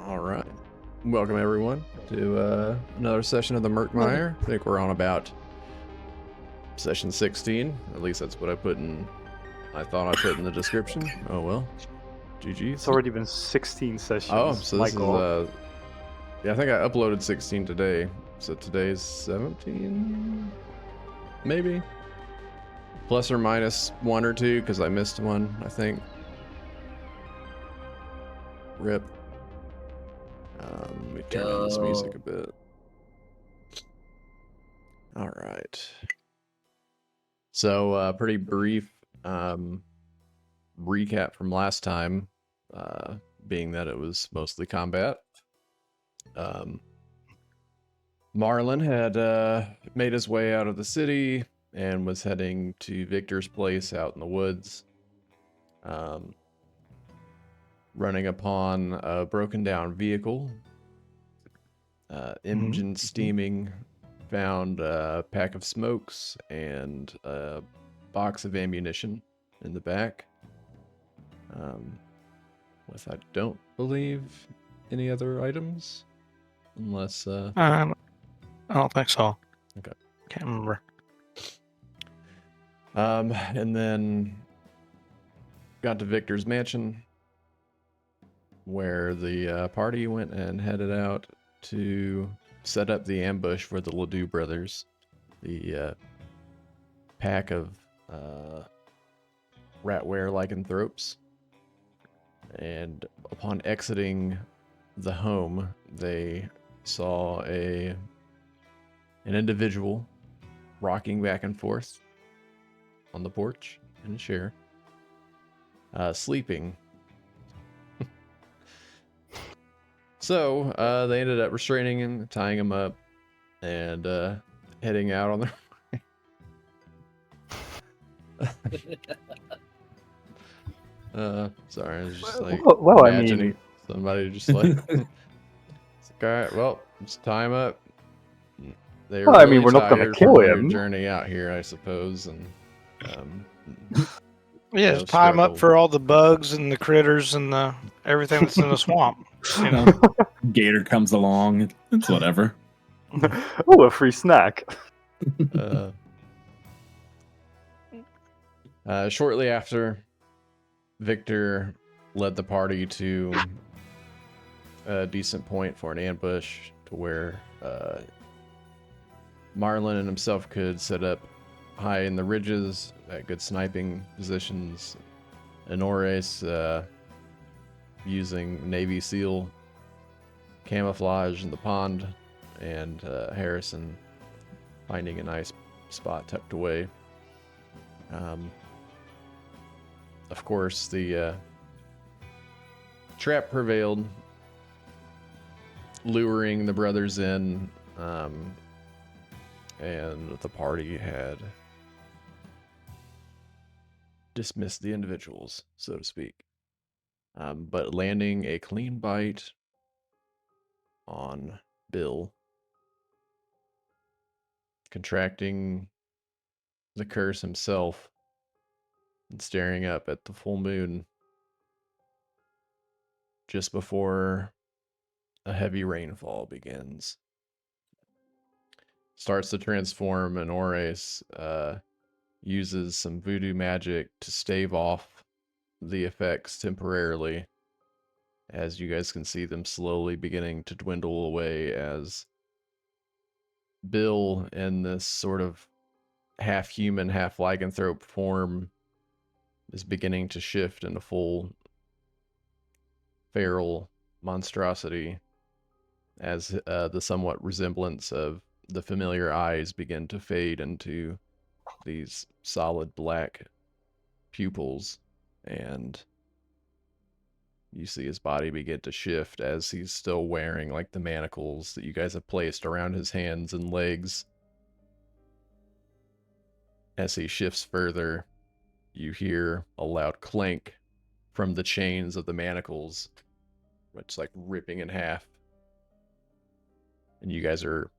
All right. Welcome, everyone, to another session of the Murkmire. I think we're on about session 16. At least that's what I thought I put in the description. Oh, well. GG's. It's already been 16 sessions. Oh, so this Michael. is, yeah, I think I uploaded 16 today. So today's 17? Maybe? Plus or minus 1 or 2, because I missed one, I think. Rip. Let me turn down this music a bit. All right. So, pretty brief recap from last time, being that it was mostly combat. Marlon had made his way out of the city and was heading to Victor's place out in the woods, running upon a broken down vehicle. Engine steaming, found a pack of smokes and a box of ammunition in the back. With, I don't believe, any other items, unless I don't think so. Okay. Can't remember. And then got to Victor's mansion, where the party went and headed out to set up the ambush for the Ledoux brothers, the pack of ratware lycanthropes. And upon exiting the home, they saw an individual rocking back and forth on the porch in a chair, sleeping. So they ended up restraining him, tying him up, and heading out on their sorry, I was just like imagining somebody just like, it's like, all right, well, just tie him up. They were really we're not going to kill him. Journey out here, I suppose, and yeah, just tie him up for all the bugs and the critters and the everything that's in the swamp. You know, Gator comes along. It's whatever. Oh, a free snack. Shortly after, Victor led the party to a decent point for an ambush to where Marlon and himself could set up high in the ridges at good sniping positions. Honores using Navy SEAL camouflage in the pond, and Harrison finding a nice spot tucked away. Of course, the trap prevailed, luring the brothers in, and the party had dismissed the individuals, so to speak. But landing a clean bite on Bill, contracting the curse himself, and staring up at the full moon just before a heavy rainfall begins. Starts to transform, and Ores uses some voodoo magic to stave off the effects temporarily, as you guys can see them slowly beginning to dwindle away as Bill, in this sort of half human, half lycanthrope form, is beginning to shift into full feral monstrosity, as the somewhat resemblance of the familiar eyes begin to fade into these solid black pupils, and you see his body begin to shift as he's still wearing like the manacles that you guys have placed around his hands and legs. As he shifts further, you hear a loud clank from the chains of the manacles, which like ripping in half. And you guys are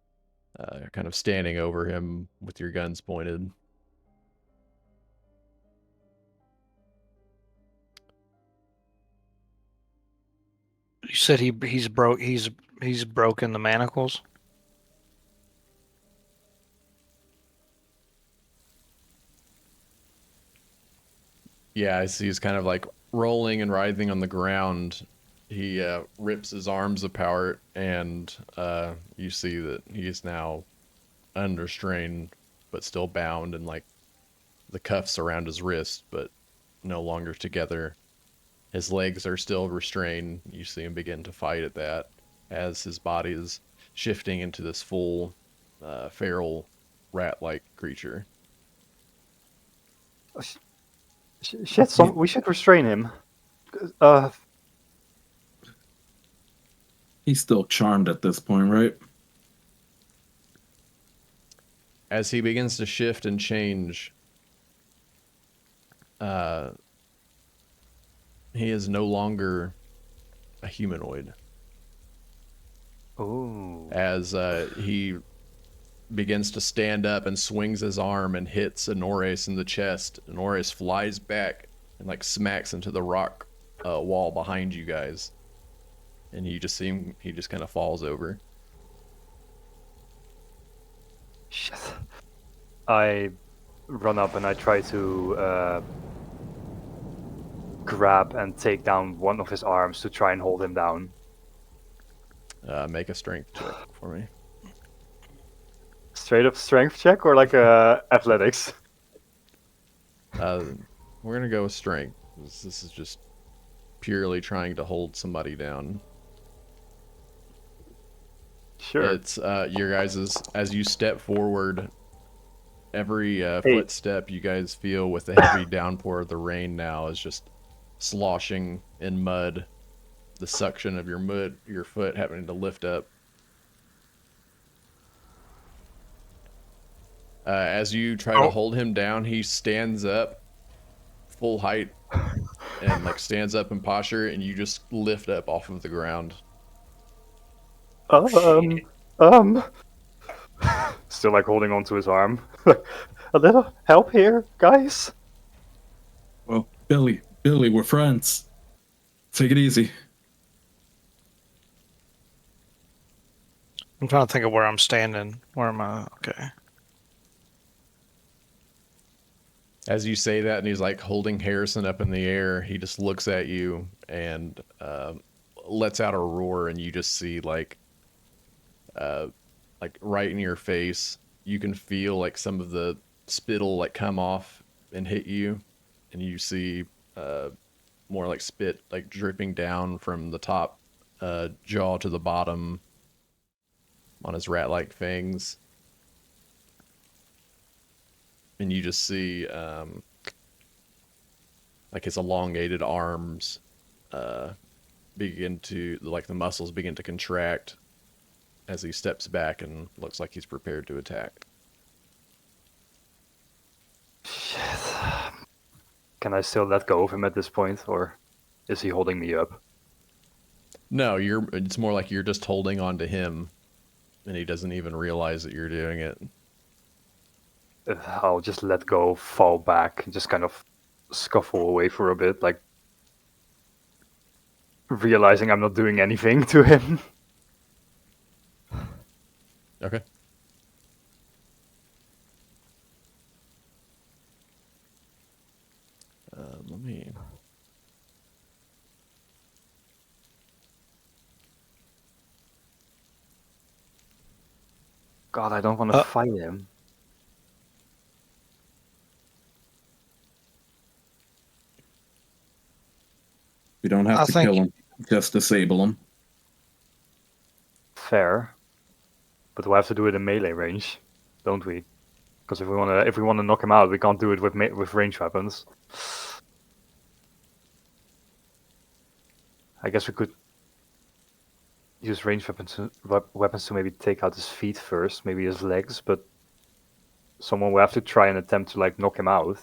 kind of standing over him with your guns pointed. You said he's broken the manacles. Yeah, I see he's kind of like rolling and writhing on the ground. He rips his arms apart, and you see that he's now under strain, but still bound, and like the cuffs around his wrist, but no longer together. His legs are still restrained. You see him begin to fight at that as his body is shifting into this full feral rat-like creature. Shit, we should restrain him. He's still charmed at this point, right? As he begins to shift and change, he is no longer a humanoid. Oh. As he begins to stand up and swings his arm and hits Honores in the chest, Honores flies back and like smacks into the rock wall behind you guys. And you just see him, he just kind of falls over. Shit. I run up and I try to grab and take down one of his arms to try and hold him down. Make a strength check for me. Straight up strength check or like athletics? We're gonna go with strength. This is just purely trying to hold somebody down. Sure. It's your guys's, as you step forward, every footstep you guys feel with the heavy downpour of the rain now is just sloshing in mud. The suction of your foot having to lift up. As you try to hold him down, he stands up full height and like stands up in posture, and you just lift up off of the ground. Still like holding on to his arm. A little help here, guys? Well, Billy, we're friends. Take it easy. I'm trying to think of where I'm standing. Where am I? Okay. As you say that, and he's like holding Harrison up in the air, he just looks at you and lets out a roar, and you just see like right in your face, you can feel like some of the spittle like come off and hit you, and you see more like spit like dripping down from the top jaw to the bottom on his rat-like fangs. And you just see like his elongated arms begin to, like the muscles begin to contract as he steps back and looks like he's prepared to attack. Shit. Can I still let go of him at this point, or is he holding me up? No, it's more like you're just holding on to him and he doesn't even realize that you're doing it. I'll just let go, fall back, and just kind of scuffle away for a bit, like realizing I'm not doing anything to him. Okay. Let me... God, I don't want to fight him. We don't have to kill him, just disable him. Fair. But we'll have to do it in melee range, don't we? Because if we wanna knock him out, we can't do it with ranged weapons. I guess we could use ranged weapons to maybe take out his feet first, maybe his legs, but someone will have to try and attempt to like knock him out.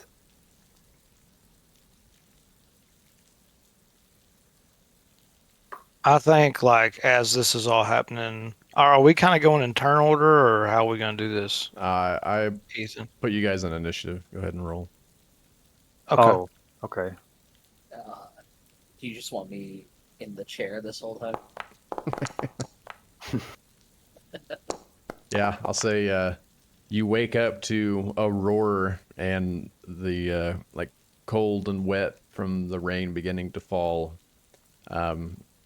I think like as this is all happening, are we kind of going in turn order, or how are we going to do this? I Ethan. put you guys in initiative. Go ahead and roll. Okay. Oh, okay. Do you just want me in the chair this whole time. Yeah, I'll say you wake up to a roar and the like cold and wet from the rain beginning to fall.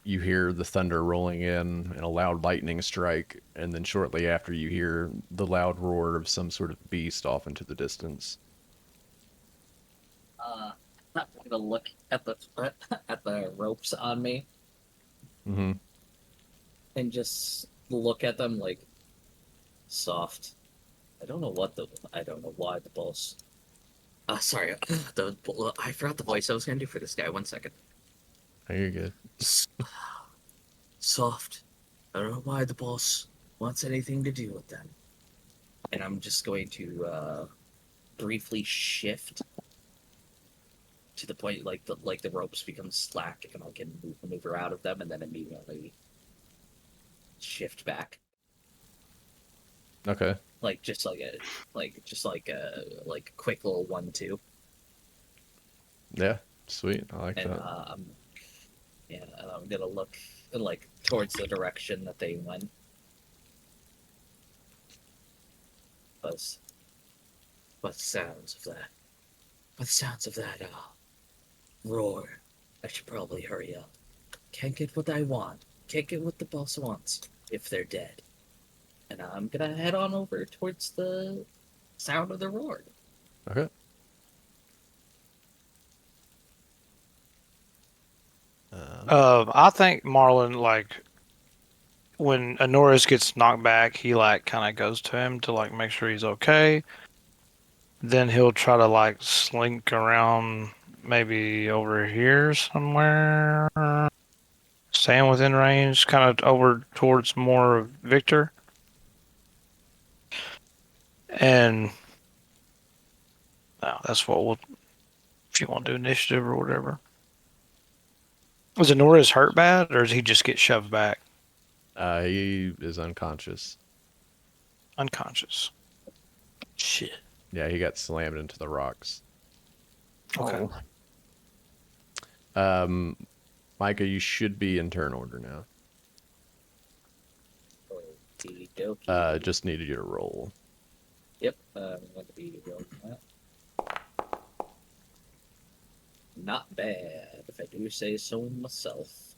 You hear the thunder rolling in and a loud lightning strike, and then shortly after you hear the loud roar of some sort of beast off into the distance. I'm gonna look at the at the ropes on me Mm-hmm. and just look at them like soft. I don't know why the boss. Sorry, I forgot the voice I was gonna do for this guy. 1 second. Oh, you're good. Soft. I don't know why the boss wants anything to do with them. And I'm just going to briefly shift to the point like the ropes become slack and I can maneuver out of them and then immediately shift back. Okay. Like just like a quick little 1-2. Yeah. Sweet. I like And that. I'm gonna look like towards the direction that they went. But the sounds of that roar. I should probably hurry up. Can't get what I want. Can't get what the boss wants if they're dead. And I'm gonna head on over towards the sound of the roar. Okay. I think Marlon, like, when Anoris gets knocked back, he like kind of goes to him to like make sure he's okay. Then he'll try to like slink around, maybe over here somewhere, staying within range, kind of over towards more of Victor. And no, that's what we'll. If you want to do initiative or whatever. Was Anoris hurt bad, or does he just get shoved back? He is unconscious. Unconscious. Shit. Yeah, he got slammed into the rocks. Okay. Micah, you should be in turn order now. Okie dokie. Just needed you to roll. Yep, I'm going to be rolling that. Not bad, if I do say so myself.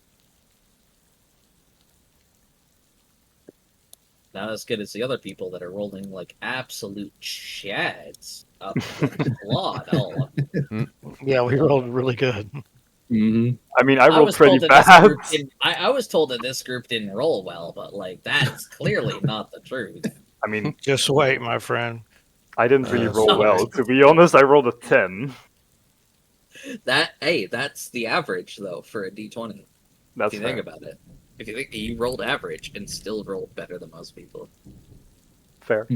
Not as good as the other people that are rolling like absolute chads up the plot. Oh, Yeah, we rolled really good. Mm-hmm. I mean, I rolled was pretty told that bad. I was told that this group didn't roll well, but like that's clearly not the truth. I mean, Just wait, my friend. I didn't really roll sorry. well. To be honest, I rolled a 10. That's the average though for a D20. That's If you think about it. If you think you rolled average and still rolled better than most people. fair.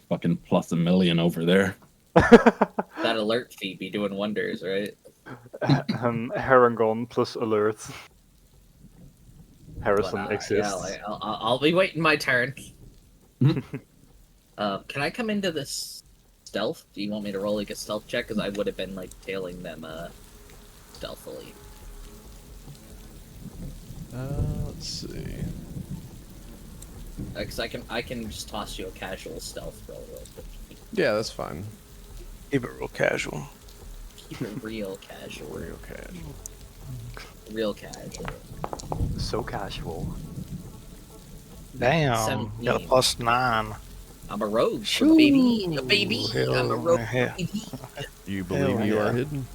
Fucking plus a million over there. That alert feed be doing wonders, right? Harangon plus alert. Harrison But, exists. Yeah, I'll be waiting my turn. Can I come into this stealth? Do you want me to roll like a stealth check? Because I would have been like tailing them stealthily. Let's see. Because I can just toss you a casual stealth roll real quick. Yeah, that's fine. Keep it real casual. Keep it real casual. Real casual. Real casual. So casual. Damn. 17. Got a +9. I'm a rogue, Shoo. baby. A baby. I'm a rogue, Hell. baby. You believe you yeah. are hidden?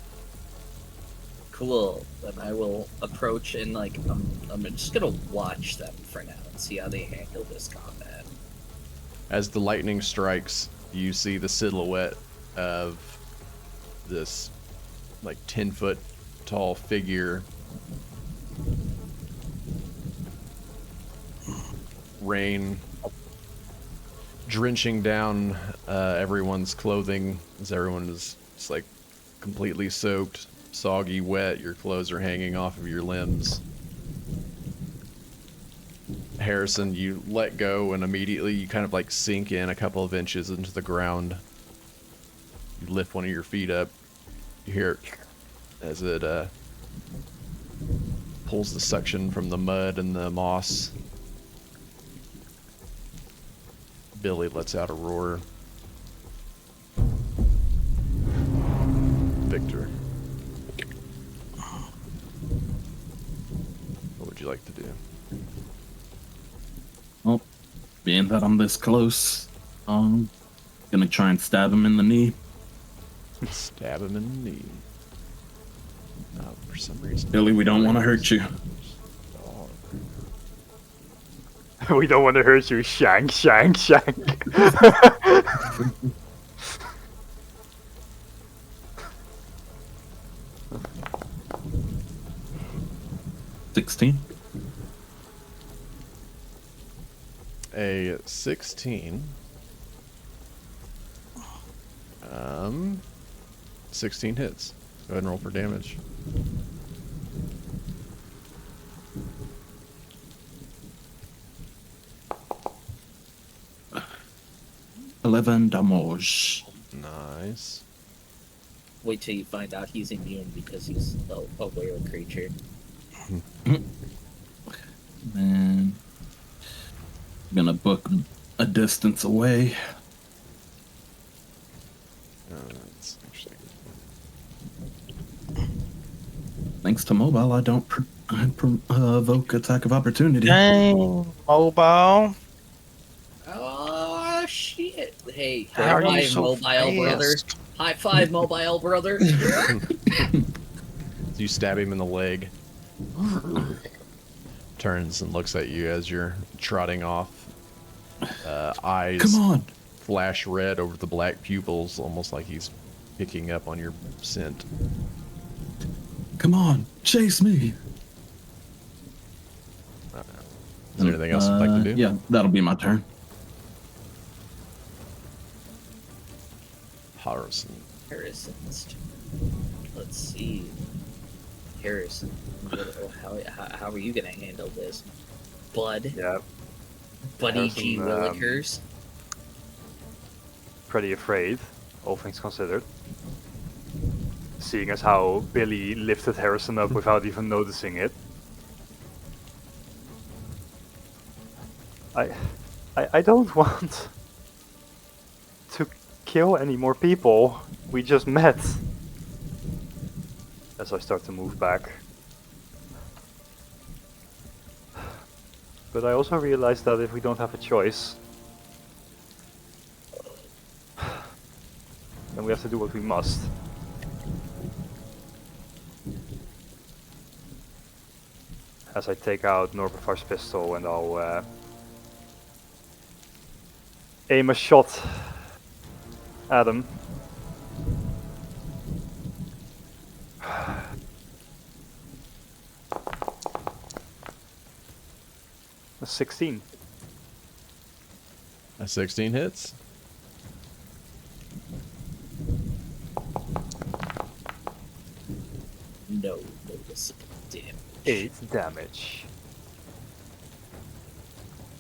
Cool. Then I will approach and like I'm just gonna watch them for now and see how they handle this combat. As the lightning strikes, you see the silhouette of this like 10-foot tall figure. Rain drenching down everyone's clothing as everyone is just like completely soaked, soggy, wet. Your clothes are hanging off of your limbs. Harrison, you let go and immediately you kind of like sink in a couple of inches into the ground. You lift one of your feet up. You hear it as it pulls the suction from the mud and the moss. Billy lets out a roar. Victor, what would you like to do? Well, being that I'm this close, gonna try and stab him in the knee. Stab him in the knee. For some reason. Billy, we don't want to hurt you. We don't want to hurt you. Shank, shank, shank. 16. A 16. 16 hits. Go ahead and roll for damage. $11 damage. Nice. Wait till you find out he's immune because he's a were creature. And I'm gonna book a distance away. That's actually Thanks to mobile, I don't provoke attack of opportunity. Dang, mobile. Oh shit! Hey, How high are you five, so mobile brother. fast? High five, mobile brother. You stab him in the leg. Turns and looks at you as you're trotting off. Eyes Come on! flash red over the black pupils, almost like he's picking up on your scent. Come on! Chase me! Is there anything else you'd like to do? Yeah, that'll be my turn. Harrison. Harrison's. Let's see. Harrison, how are you gonna handle this? Bud, Yeah, Buddy G. Harrison, Willikers. pretty afraid, all things considered. Seeing as how Billy lifted Harrison up without even noticing it. I don't want to kill any more people. We just met. As I start to move back. But I also realize that if we don't have a choice, then we have to do what we must. As I take out Norberfar's pistol and I'll aim a shot at him. A 16. A 16 hits. No noticeable damage. 8 damage.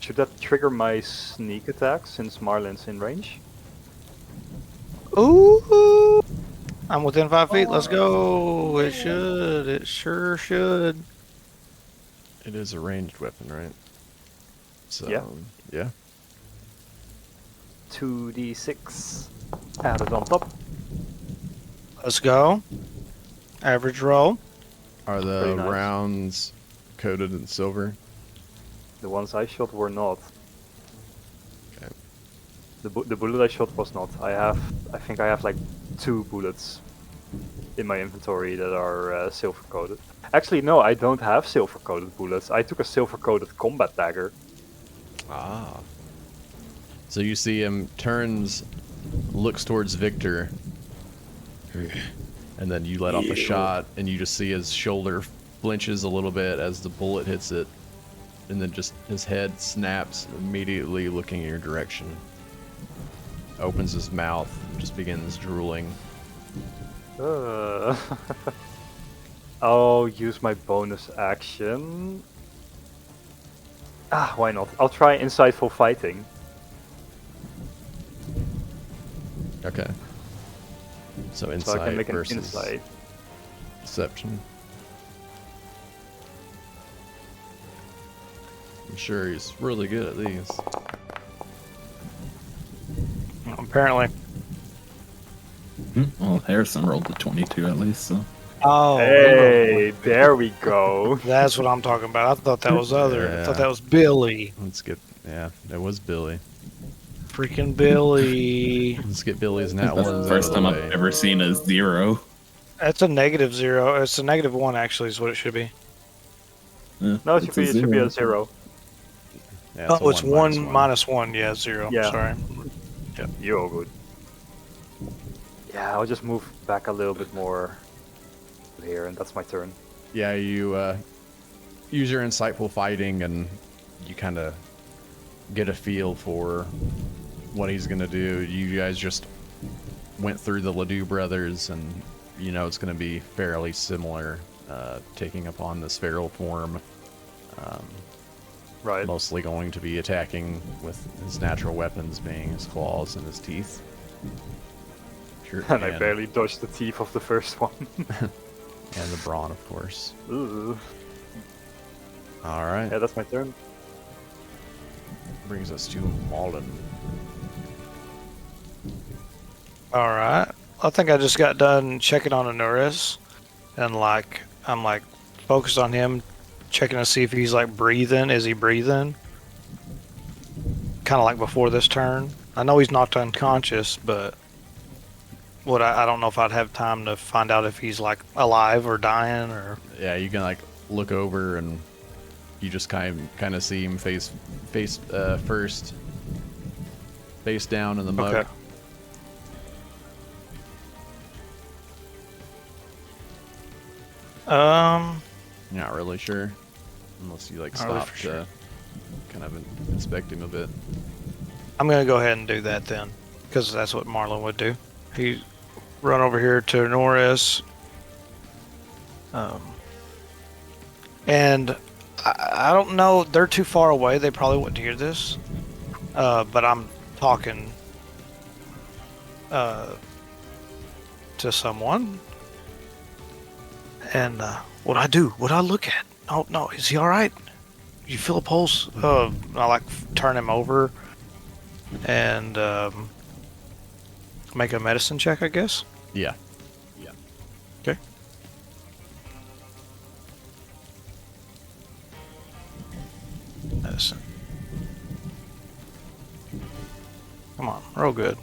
Should that trigger my sneak attack since Marlin's in range? Ooh, I'm within 5 feet. Let's go. It should. It sure should. It is a ranged weapon, right? So, Yeah. yeah. 2d6 added on top. Let's go. Average roll. Are the Pretty nice. rounds coated in silver? The ones I shot were not. Okay. The bullet I shot was not. I think I have like 2 bullets in my inventory that are silver coated. Actually, no, I don't have silver coated bullets. I took a silver coated combat dagger. Ah. So you see him turns, looks towards Victor, and then you let off a shot, and you just see his shoulder flinches a little bit as the bullet hits it, and then just his head snaps, immediately looking in your direction. Opens his mouth, and just begins drooling. I'll use my bonus action. Ah, why not? I'll try insightful fighting. Okay. So So I insight can make an versus insight. deception. sure he's really good at these. Apparently. Well, Harrison rolled a 22 at least, so. Oh, Hey, there we go. that's what I'm talking about. I thought that was other. I thought Yeah. that was Billy. Let's get, yeah, that was Billy. Freaking Billy. Let's get Billy's nat That's ones the first out time of the I've way. ever seen a 0. That's a -0. It's a -1 actually is what it should be. Yeah, No, it it's should be a 0. Yeah, Oh, it's 1 minus -1. Yeah, 0. Yeah. Sorry. You're all good. Yeah, I'll just move back a little bit more here, and that's my turn. Yeah, you use your insightful fighting, and you kind of get a feel for what he's gonna do. You guys just went through the Ledoux brothers, and you know it's gonna be fairly similar, taking upon this feral form. Right. Mostly going to be attacking with his natural weapons being his claws and his teeth. Sure, And I barely dodged the teeth of the first one. and the brawn, of course. Ooh. All right, Yeah, that's my turn. brings us to Malden. All right. I think I just got done checking on Anuris, and like I'm like focused on him, checking to see if he's like breathing. Is he breathing? Kind of like before this turn. I know he's knocked unconscious, but I don't know if I'd have time to find out if he's like alive or dying or. Yeah, you can like look over and you just kind of see him face first, face down in the mud. Okay. You're not really sure, unless you like Not really stop for sure. to kind of inspect him a bit. I'm gonna go ahead and do that then, because that's what Marlon would do. He run over here to Norris, and I don't know. They're too far away. They probably wouldn't hear this, but I'm talking to someone, and what I do? What I look at? Oh no, is he all right? You feel a pulse? I like turn him over and make a medicine check, I guess. Yeah. Okay. Medicine. Come on, roll good.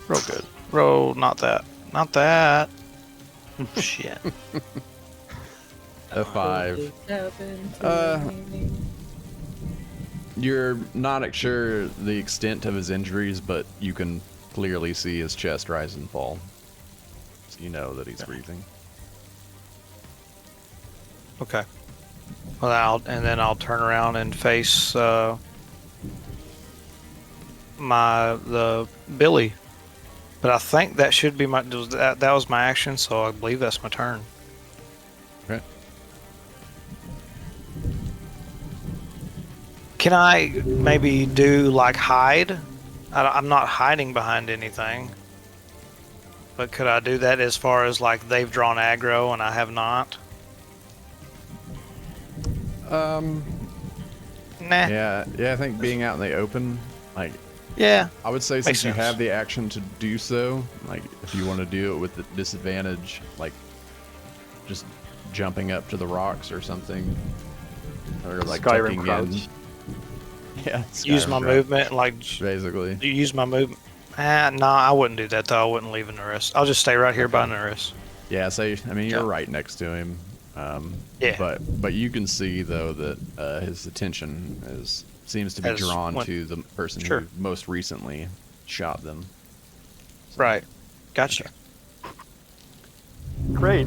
Roll good. Roll, not that. Not that. Shit. A 5. You're not sure the extent of his injuries, but you can clearly see his chest rise and fall. So you know that he's breathing. Okay. Well, then I'll turn around and face the Billy. But I think that should be that was my action, so I believe that's my turn. Okay. Can I maybe do like hide? I'm not hiding behind anything. But could I do that as far as like they've drawn aggro and I have not? Nah. Yeah, I think being out in the open, like, Yeah. I would say Makes since you sense. have the action to do so, like, if you want to do it with the disadvantage, like, just jumping up to the rocks or something, or like Skyrim tucking crouch. in. Yeah, Use Skyrim my crouch, movement and like basically. use my movement. No, I wouldn't do that though. I wouldn't leave Nuris. I'll just stay right here by Nuris. Yeah, so I mean you're Yeah. right next to him. Yeah. But you can see though that his attention seems to be Has drawn went- to the person Sure. who most recently shot them. Right. Gotcha. Great.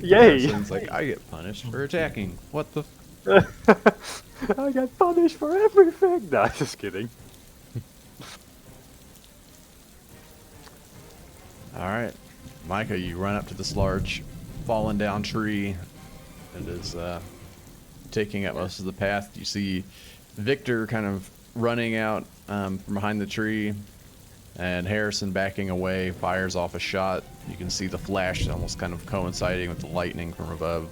Yay! It's like I get punished for attacking. What the? I got punished for everything. Nah, just kidding. All right, Micah, you run up to this large, fallen down tree. It is taking up most of the path. You see Victor kind of running out from behind the tree, and Harrison backing away, fires off a shot. You can see the flash almost kind of coinciding with the lightning from above.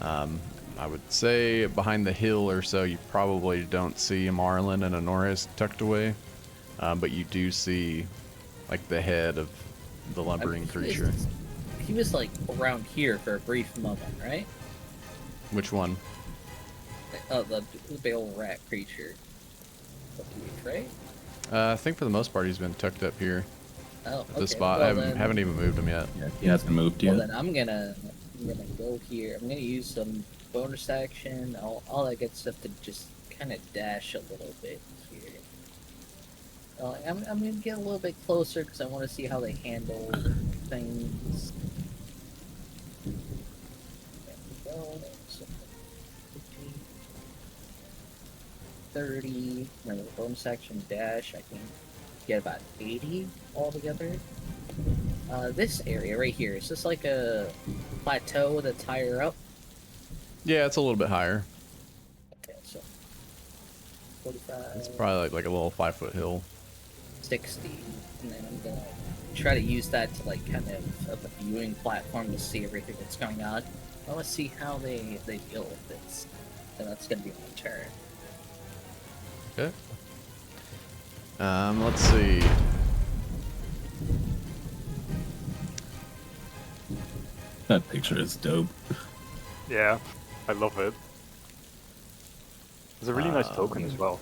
I would say behind the hill or so, you probably don't see Marlin and Honoris tucked away, but you do see like the head of the lumbering creature. He was like around here for a brief moment, right? Which one? The big old rat creature. Right? I think for the most part he's been tucked up here Oh, at okay. this spot. Well, I then, haven't even moved him yet. Yeah, he hasn't moved yet. well, then I'm gonna go here. I'm gonna use some bonus action, all that good stuff to just kind of dash a little bit here. I'm gonna get a little bit closer because I want to see how they handle things. There we go. So 15, 30. Remember, bonus action dash. I can get about 80 altogether. This area right here, is this like a plateau that's higher up? Yeah, it's a little bit higher. Okay, so 45, It's probably like a little 5-foot hill. 60, and then I'm gonna try to use that to like kind of a viewing platform to see everything that's going on. I want to see how they deal with this. So that's gonna be my turn. Okay. Let's see. That picture is dope. Yeah, I love it. It's a really nice token as well.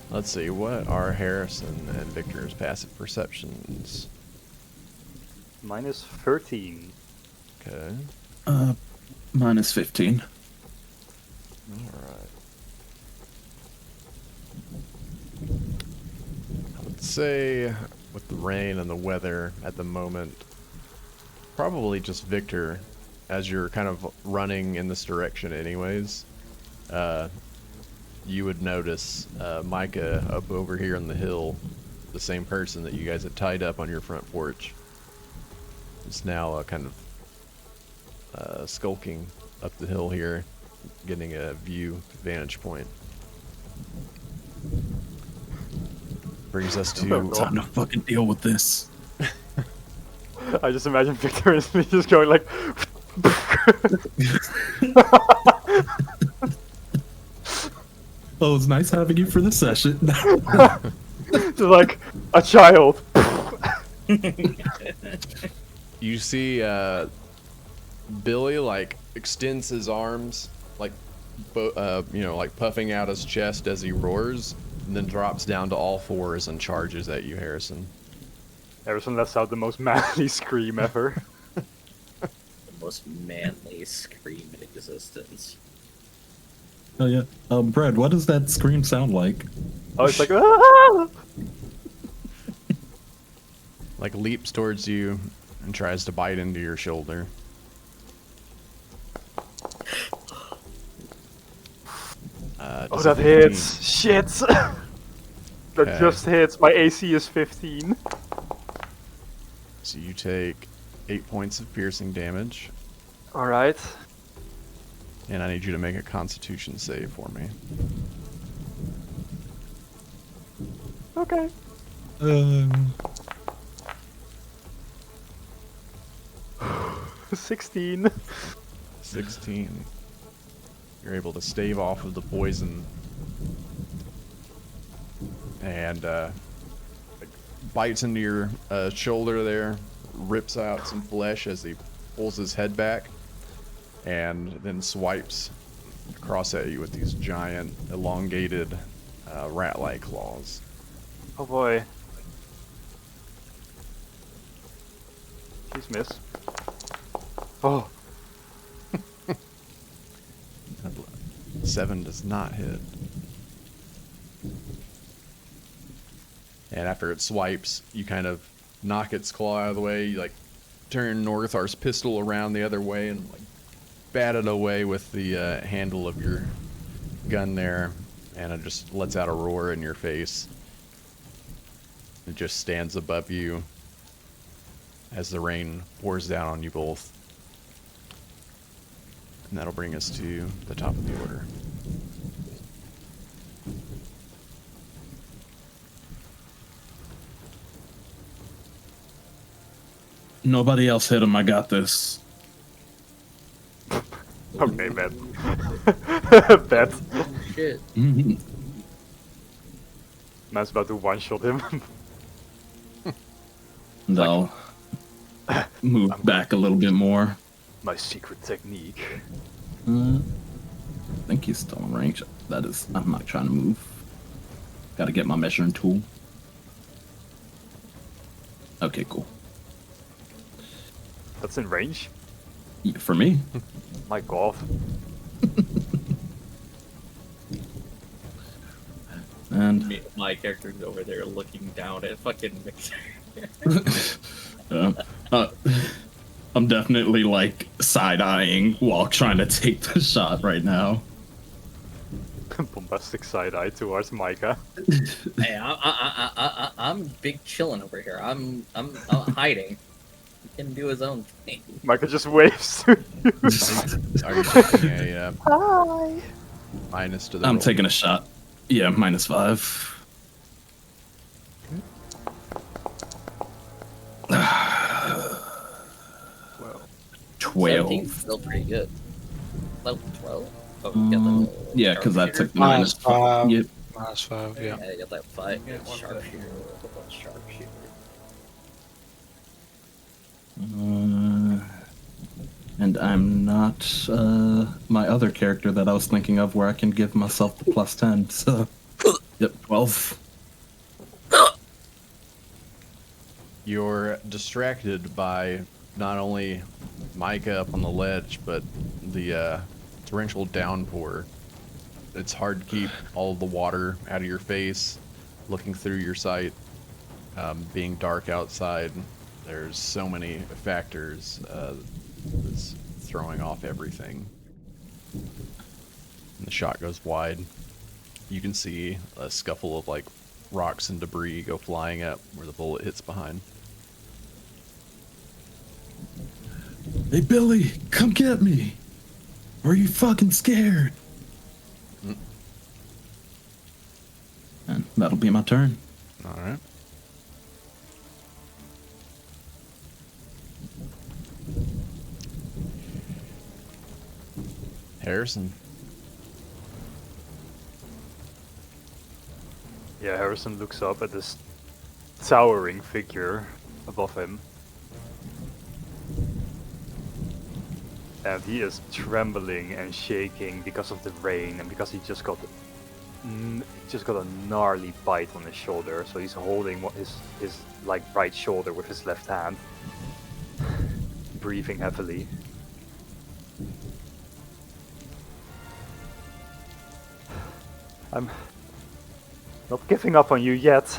Let's see. What are Harrison and Victor's passive perceptions? Minus 13. Okay. Minus 15. Alright. I would say, with the rain and the weather at the moment, probably just Victor, as you're kind of running in this direction anyways. You would notice Micah up over here on the hill, the same person that you guys had tied up on your front porch, is now kind of skulking up the hill here, getting a vantage point. Brings us to Time to fucking deal with this. I just imagine Victor and me just going like. Oh, it's nice having you for the session. Just like a child. You see Billy like extends his arms, like like puffing out his chest as he roars, and then drops down to all fours and charges at you, Harrison. Harrison lets out the most manly scream ever. The most manly scream in existence. Oh yeah. Brad, what does that scream sound like? Oh, it's like ah! Like leaps towards you and tries to bite into your shoulder. Oh, Does a that 15. hits! Shit! That Okay. just hits. My AC is 15. So you take 8 points of piercing damage, Alright. and I need you to make a Constitution save for me. Okay. 16. 16. You're able to stave off of the poison, and bites into your shoulder there, rips out some flesh as he pulls his head back, and then swipes across at you with these giant, elongated, rat-like claws. Oh boy. Please miss. Oh. 7 does not hit. And after it swipes, you kind of knock its claw out of the way. You like turn Northar's pistol around the other way and like bat it away with the handle of your gun there, and it just lets out a roar in your face. It just stands above you as the rain pours down on you both. And that'll bring us to the top of the order. Nobody else hit him. I got this. Okay, bet. Bet. Shit. Man's about to one-shot him. And I'll move back a little bit more. My secret technique. I think he's still in range. That is, I'm not trying to move. Got to get my measuring tool. Okay, cool. That's in range? Yeah, for me. My god. And My character's over there looking down at fucking Mixer. I'm definitely like side-eyeing while trying to take the shot right now. Bombastic side-eye towards Micah. Hey, I'm big chilling over here. I'm hiding. He can do his own thing. Micah just waves to you. Are you taking a minus to the I'm roll? taking a shot. Yeah, -5. Well, 12. 17's still pretty good. Level 12? Oh, you got the Yeah, because I sharpshooter? took the minus -5. Yep. -5, yeah. Yeah, you got that 5. Sharpshooter. Sharpshooter. And I'm not my other character that I was thinking of where I can give myself the +10, so... Yep, 12. You're distracted by not only Micah up on the ledge, but the torrential downpour. It's hard to keep all of the water out of your face, looking through your sight, being dark outside. There's so many factors that's throwing off everything. And the shot goes wide. You can see a scuffle of like rocks and debris go flying up where the bullet hits behind. Hey, Billy, come get me! Or are you fucking scared? And that'll be my turn. All right. Harrison. yeah, Harrison looks up at this towering figure above him. And he is trembling and shaking because of the rain and because he just got a gnarly bite on his shoulder. So he's holding his like right shoulder with his left hand, breathing heavily. I'm not giving up on you yet.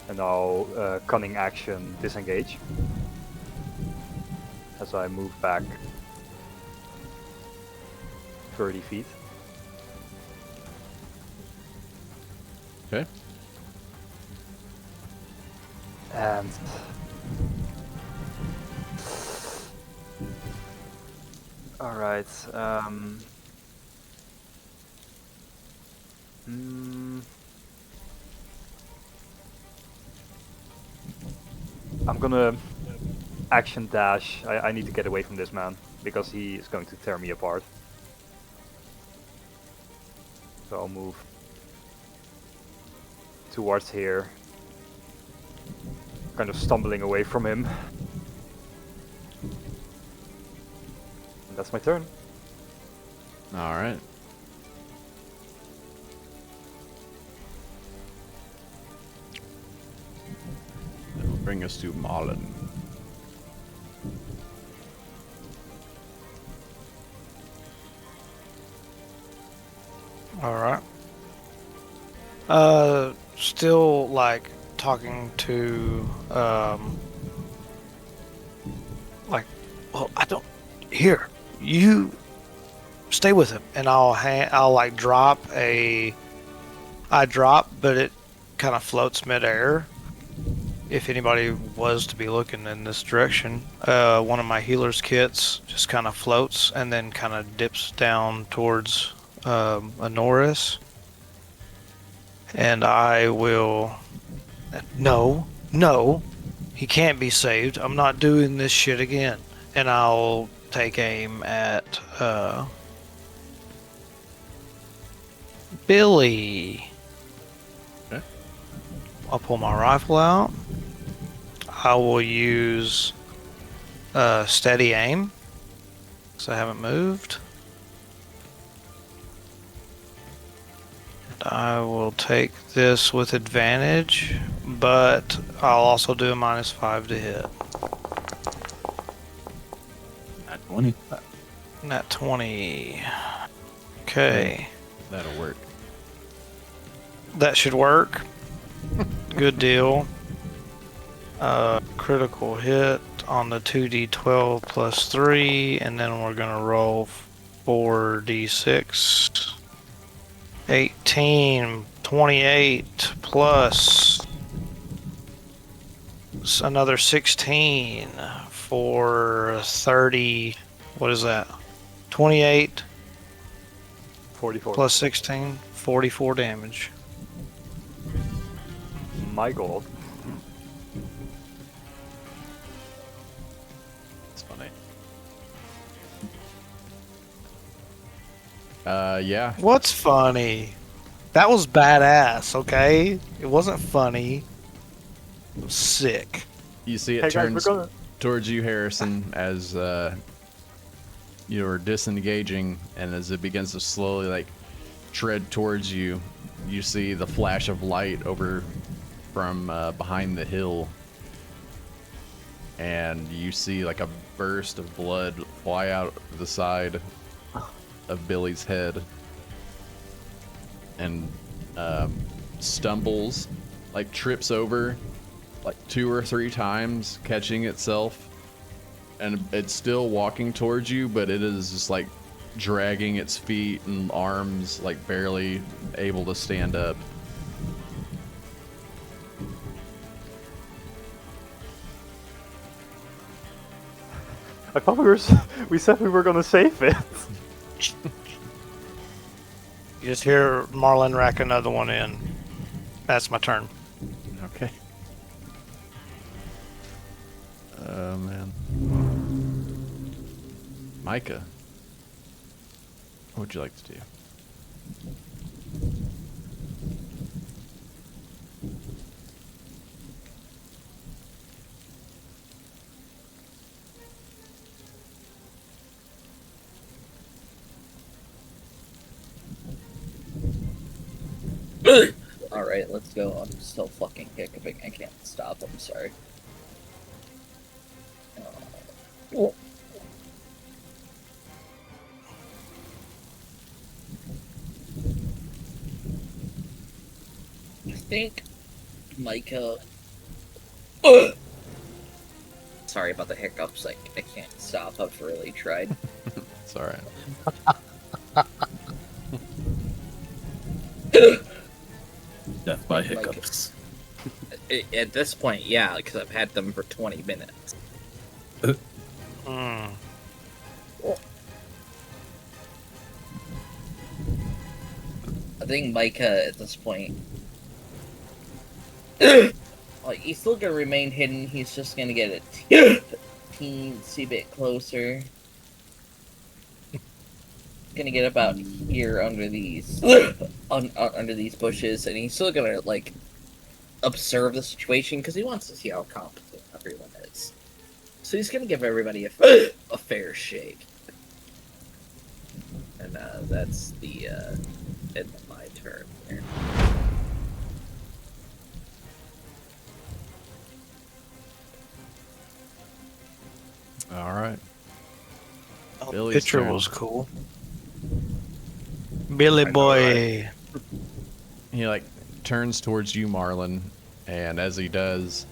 And now cunning action disengage. As I move back 30 feet. Okay. And all right. I'm gonna action dash. I need to get away from this man because he is going to tear me apart. So I'll move towards here, kind of stumbling away from him. And that's my turn. All right. That will bring us to Marlin. All right. Still like talking to like, well, I don't. Here, you stay with him, and I'll like drop a. I drop, but it kind of floats midair. If anybody was to be looking in this direction, one of my healer's kits just kind of floats and then kind of dips down towards Norris. And I will... No. He can't be saved. I'm not doing this shit again. And I'll take aim at Billy. Okay. I'll pull my rifle out. I will use steady aim, because I haven't moved. I will take this with advantage, but I'll also do a -5 to hit. At 20. Nat 20. Okay. That'll work. That should work. Good deal. Critical hit on the 2d12 plus 3, and then we're gonna roll 4d6. 18, 28 plus another 16 for 30. What is that? 28 44. plus 16, 44 damage. My god. It's funny. Yeah. What's funny? That was badass, okay? It wasn't funny. It was sick. You see it Hey guys, turns we're gonna. towards you, Harrison, as you're disengaging, and as it begins to slowly like tread towards you, you see the flash of light over from behind the hill, and you see like a burst of blood fly out the side of Billy's head, and stumbles, like trips over like 2 or 3 times, catching itself, and it's still walking towards you, but it is just like dragging its feet and arms, like barely able to stand up. I thought we said we were gonna save it. You just hear Marlin rack another one in. That's my turn. Okay. Oh man. Micah, what would you like to do? Alright, let's go. I'm still fucking hiccuping. I can't stop. I'm sorry. Oh. I think Micah. Sorry about the hiccups. I can't stop. I've really tried. It's alright. Death by hiccups. At this point, yeah, because I've had them for 20 minutes. Hmm. I think Micah at this point. Like, he's still gonna remain hidden. He's just gonna get a teensy bit closer. Gonna get about here under these under these bushes, and he's still gonna like observe the situation because he wants to see how competent everyone is. So he's gonna give everybody a fair shake, and that's the end of my turn here. Alright. Oh, Billy's picture turn. was cool. Billy boy. He like turns towards you, Marlin, and as he does,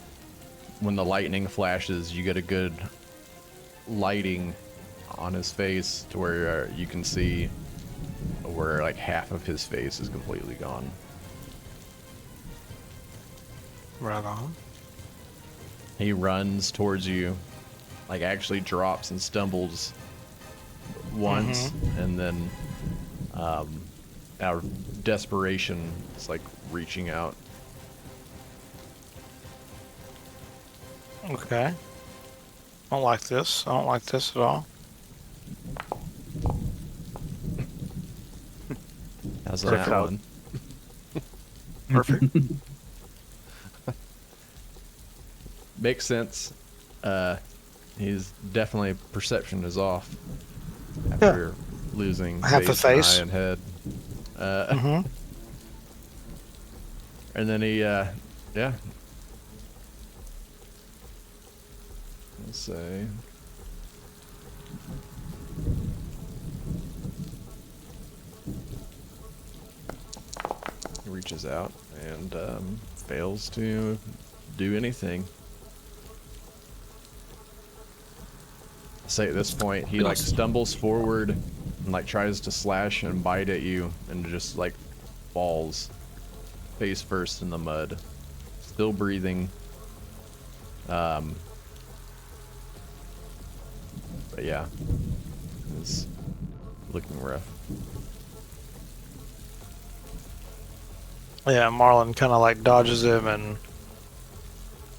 when the lightning flashes, you get a good lighting on his face to where you can see where like half of his face is completely gone. Right on. He runs towards you, like actually drops and stumbles once, and then out of desperation, it's like reaching out. Okay. I don't like this. I don't like this at all. How's Checks that out. one? Perfect. Makes sense. He's definitely perception is off after losing Half a face, an face. eye, and head. Mm-hmm. And then he, yeah. Let's say. He reaches out and fails to do anything. Say at this point he like stumbles forward and like tries to slash and bite at you and just like falls face first in the mud, still breathing. But yeah, it's looking rough. Yeah, Marlon kind of like dodges him and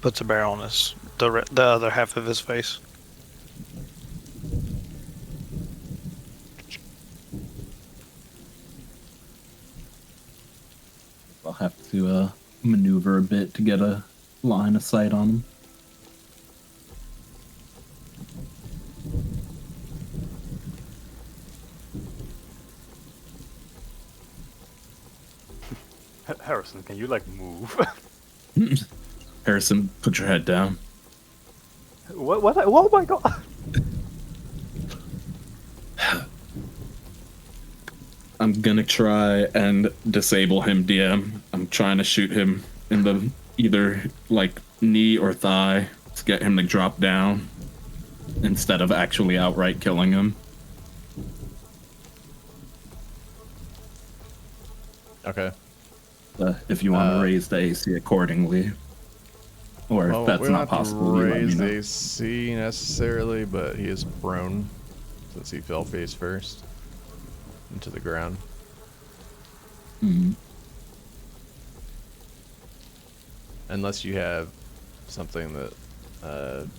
puts a barrel on the other half of his face. I'll have to maneuver a bit to get a line of sight on him. Harrison, can you like move? Harrison, put your head down. What? Oh my god! I'm gonna try and disable him, DM. I'm trying to shoot him in the either like knee or thigh to get him to drop down instead of actually outright killing him. Okay. If you want to raise the AC accordingly, or if that's we don't not have possible, to you let me raise know. the AC necessarily, but he is prone since he fell face first into the ground. Mhm. Unless you have something that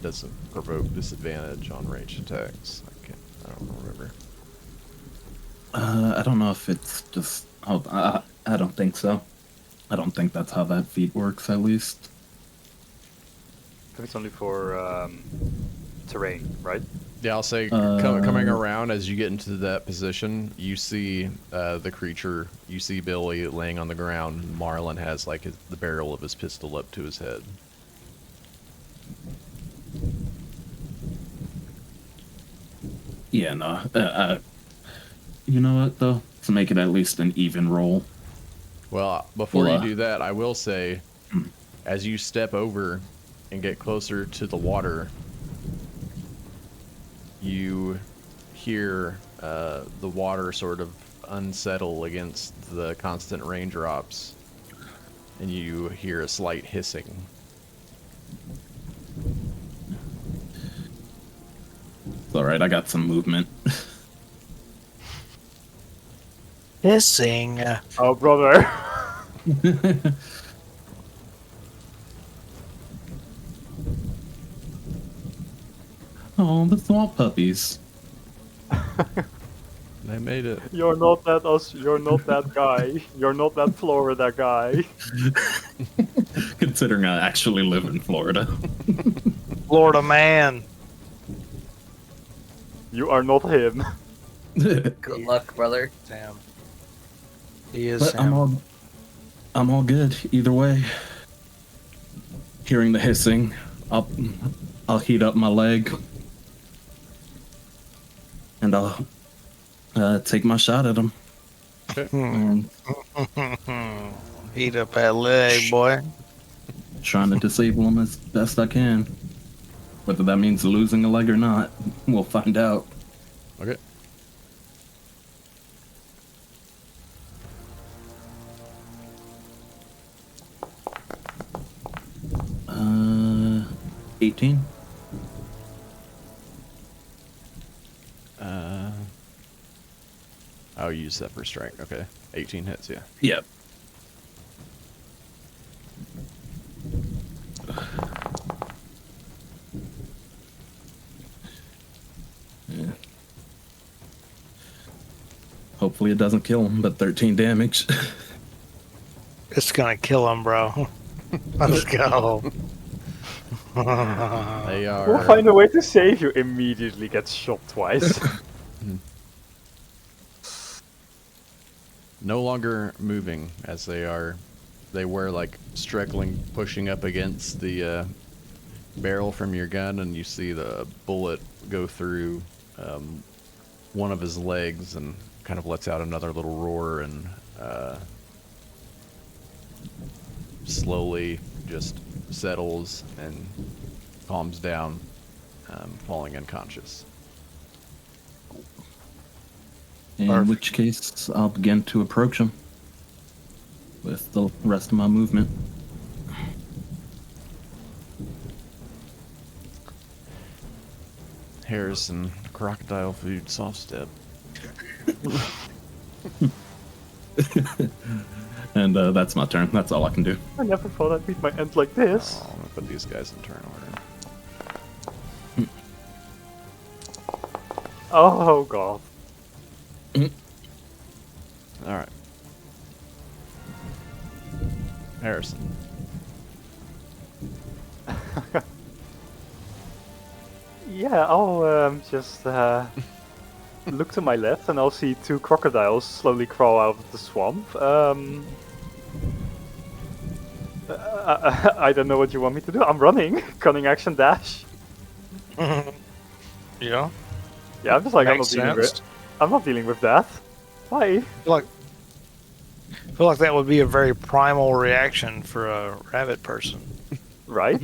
doesn't provoke disadvantage on ranged attacks. I don't remember. I don't know if it's just. Oh, I don't think so. I don't think that's how that feat works, at least. I think it's only for terrain, right? Yeah, I'll say coming around as you get into that position, you see the creature. You see Billy laying on the ground. Marlon has like the barrel of his pistol up to his head. Yeah, no. You know what, though? To make it at least an even roll. Well, before Well, you do that, I will say, as you step over and get closer to the water, you hear the water sort of unsettle against the constant raindrops, and you hear a slight hissing. It's alright, I got some movement. Hissing. Oh, brother! Oh, the swamp puppies. They made it. You're not that us. You're not that guy. You're not that Florida guy. Considering I actually live in Florida. Florida man. You are not him. Good luck, brother. Damn. He is But Sam. I'm all good either way. Hearing the hissing, I'll heat up my leg, and I'll take my shot at him. Heat up that leg, boy. Trying to disable him as best I can. Whether that means losing a leg or not, we'll find out. Okay. 18. Oh, you use that for strike. Okay. 18 hits, yeah. Yep. Hopefully it doesn't kill him, but 13 damage. It's gonna kill him, bro. Let's go. They are We'll find a way to save you. Immediately gets shot twice. no longer moving as they were like struggling, pushing up against the barrel from your gun, and you see the bullet go through one of his legs and kind of lets out another little roar and slowly just settles and calms down, falling unconscious. In Perfect. which case, I'll begin to approach him with the rest of my movement. Harrison, crocodile food, soft step. And that's my turn. That's all I can do. I never thought I'd meet my end like this. Oh, I'm gonna put these guys in turn order. Oh god. All right, Harrison. Yeah, I'll just look to my left and I'll see two crocodiles slowly crawl out of the swamp. I don't know what you want me to do. I'm running. Cunning action dash. Yeah. Yeah, I'm just like, Makes sense. I'm not dealing with that. Bye. I feel like that would be a very primal reaction for a rabbit person. Right?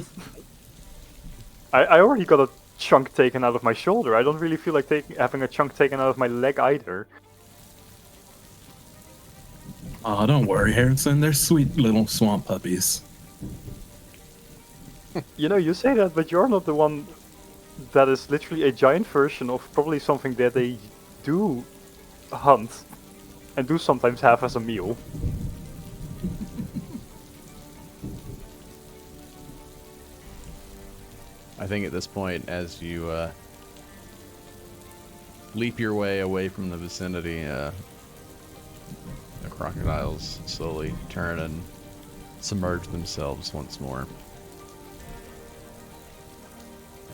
I already got a chunk taken out of my shoulder. I don't really feel like having a chunk taken out of my leg either. Oh, don't worry, Harrison. They're sweet little swamp puppies. You know, you say that, but you're not the one that is literally a giant version of probably something that they do hunt and do sometimes have as a meal. I think at this point, as you leap your way away from the vicinity, the crocodiles slowly turn and submerge themselves once more.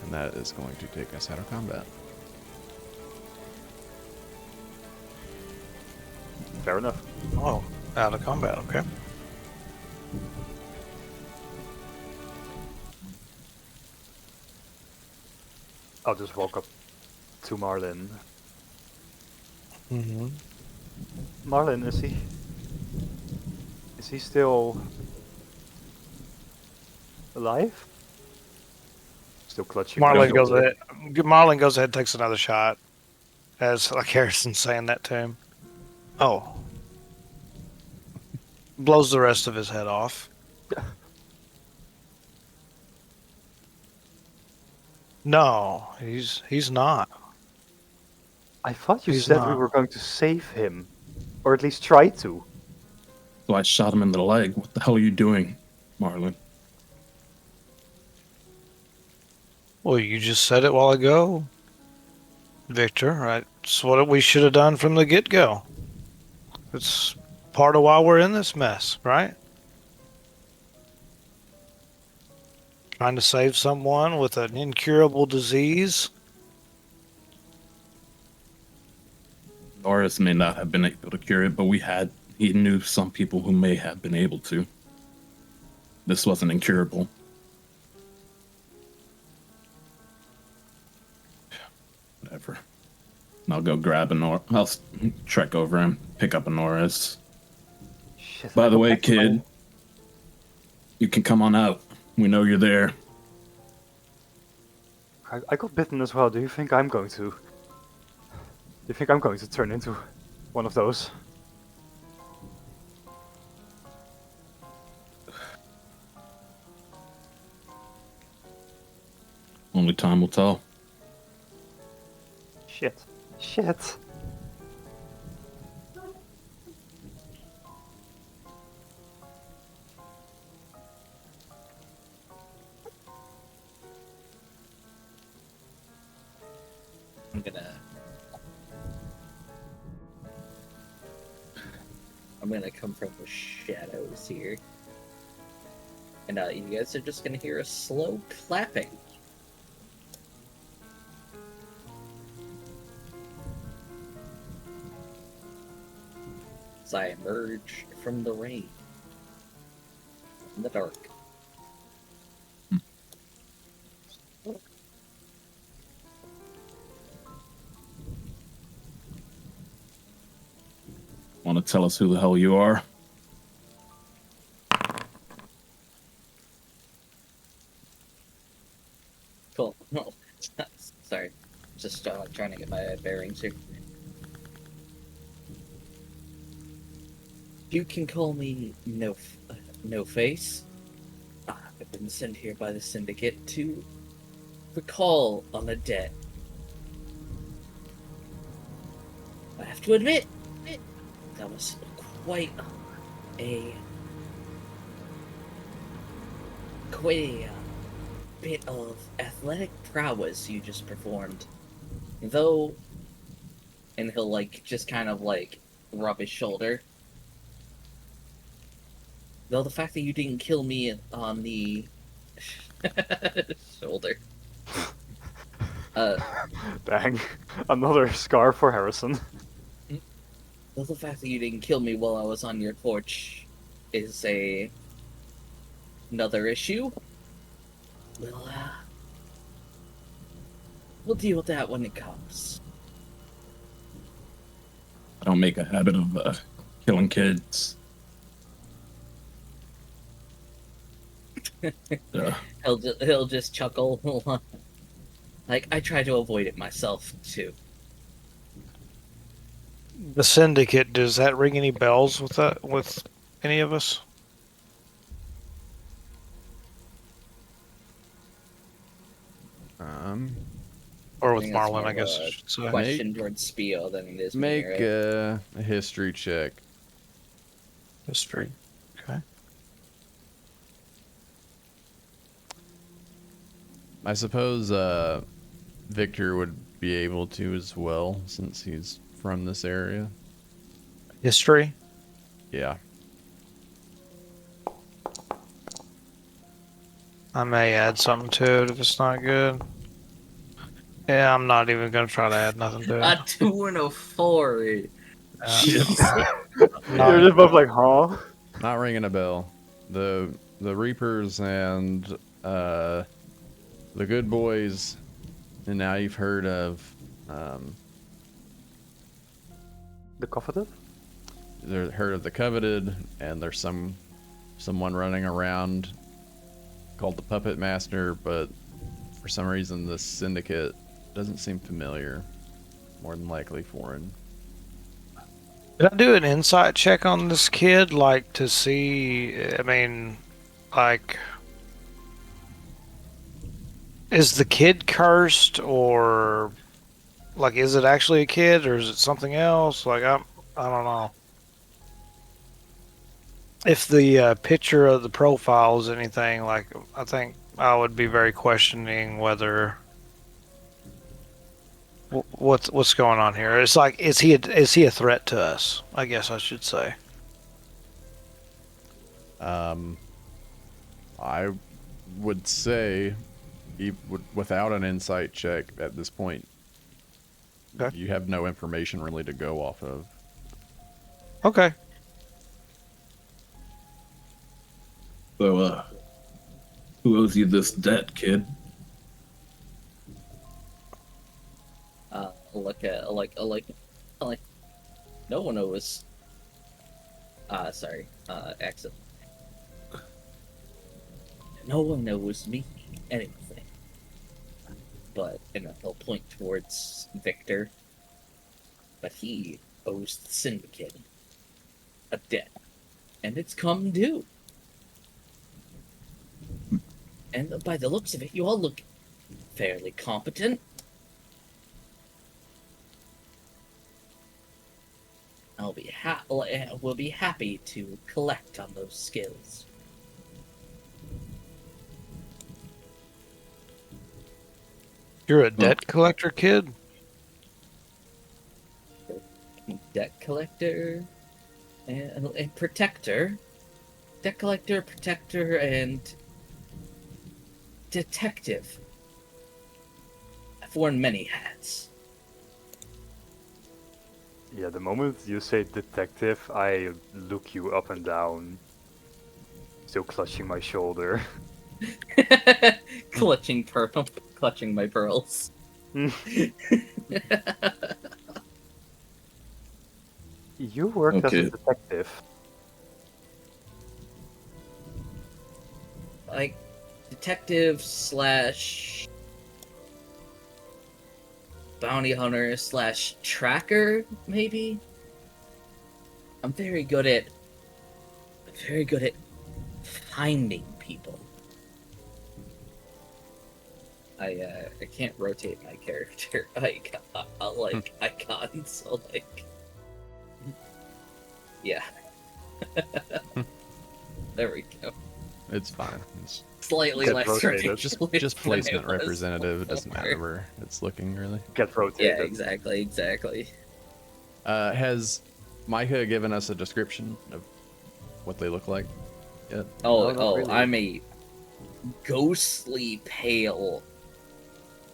And that is going to take us out of combat. Fair enough. Oh, out of combat, okay. I'll just walk up to Marlin. Mm-hmm. Marlin, is he still alive? Still clutching. Marlin the goes shoulder. ahead. Marlin goes ahead, and takes another shot, as like Harrison's saying that to him. Oh, blows the rest of his head off. No, he's not. I thought you He's said we not. were going to save him, or at least try to. So I shot him in the leg. What the hell are you doing, Marlon? Well, you just said it while ago, Victor. Right? It's what we should have done from the get-go. It's part of why we're in this mess, right? Trying to save someone with an incurable disease. Norris may not have been able to cure it, but he knew some people who may have been able to. This wasn't incurable. Whatever. I'll go grab a Norris. I'll trek over and pick up a Norris. Shit, By I the got way, back to my- kid, you can come on out. We know you're there. I got bitten as well. Do you think I'm going to? Do you think I'm going to turn into one of those? Only time will tell. Shit. Shit. I'm gonna I'm gonna come from the shadows here. And you guys are just gonna hear a slow clapping. As I emerge from the rain. In the dark. Want to tell us who the hell you are? Cool. No, sorry. Just trying to get my bearings here. You can call me No Face. I've been sent here by the Syndicate to recall on a debt. I have to admit, that was quite a bit of athletic prowess you just performed. Though, and he'll like just kind of like rub his shoulder. Though the fact that you didn't kill me on the shoulder. Dang. Another scar for Harrison. Though the fact that you didn't kill me while I was on your porch is another issue. We'll deal with that when it comes. I don't make a habit of killing kids. He'll just chuckle. Like, I try to avoid it myself too. The Syndicate, does that ring any bells with any of us? Or with think that's Marlin, more I of guess a I should say. Question towards Spio than it is me, Make right? a history check. History. Okay. I suppose Victor would be able to as well, since he's from this area. History? Yeah. I may add something to it if it's not good. Yeah, I'm not even going to try to add nothing to A it. 2 and a 4. You're just both like, huh? Not ringing a bell. The Reapers and the Good Boys, and now you've heard of The Coveted? they're heard of the Coveted, and there's someone running around called the Puppet Master, but for some reason the Syndicate doesn't seem familiar. More than likely foreign. Did I do an insight check on this kid, like to see? I mean, like, is the kid cursed, or like, is it actually a kid, or is it something else? Like, I don't know. If the picture of the profile is anything, like, I think I would be very questioning whether what's going on here. It's like, is he a threat to us? I guess I should say. I would say, without an insight check at this point, Okay. you have no information really to go off of. Okay. So, who owes you this debt, kid? Like, no one knows. Sorry, accent. No one knows me anything. But, and he'll point towards Victor. But he owes the Syndicate a debt. And it's come due. And by the looks of it, you all look fairly competent. We'll be happy to collect on those skills. You're a debt collector, kid? Debt collector? a protector, debt collector, protector, and detective. I've worn many hats. Yeah, the moment you say detective, I look you up and down, still clutching my shoulder. Clutching my pearls. You worked as a Okay. detective. Like detective slash bounty hunter slash tracker, maybe. I'm very good at finding people. I can't rotate my character like icons, so like yeah. There we go. It's fine. It's Slightly Get less rotated. just ridiculous than it placement was representative. It doesn't matter before. where it's looking really. Get Yeah, rotated. exactly. Has Micah given us a description of what they look like yet? Oh, No, not really. I'm a ghostly pale,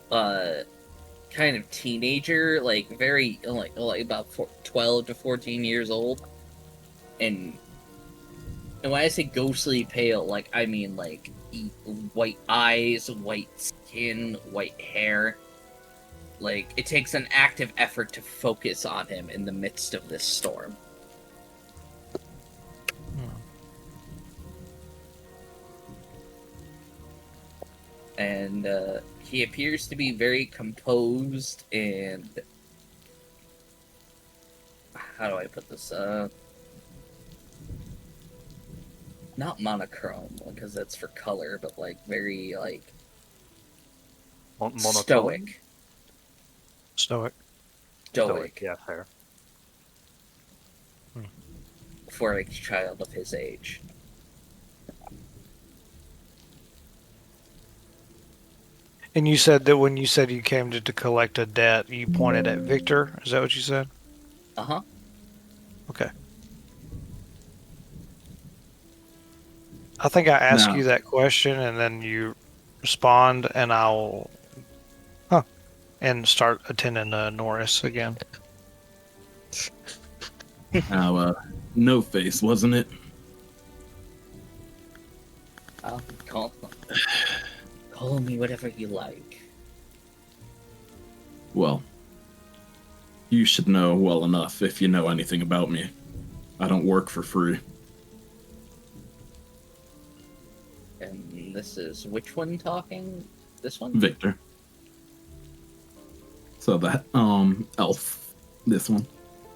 kind of teenager, like very like about 12 to 14 years old, and when I say ghostly pale, like I mean like white eyes, white skin, white hair. Like it takes an active effort to focus on him in the midst of this storm. And he appears to be very composed and how do I put this? Not monochrome because that's for color, but like very like Monotone? stoic. Stoic, yeah, fair. For a child of his age. And you said that when you said you came to collect a debt, you pointed at Victor. Is that what you said? Uh-huh. Okay. I think I asked Now- you that question, and then you respond, and I'll and start attending Norris again. Now, no face, wasn't it? Call me whatever you like. Well, you should know well enough if you know anything about me. I don't work for free. And this is which one talking? This one? Victor. So that, elf. This one.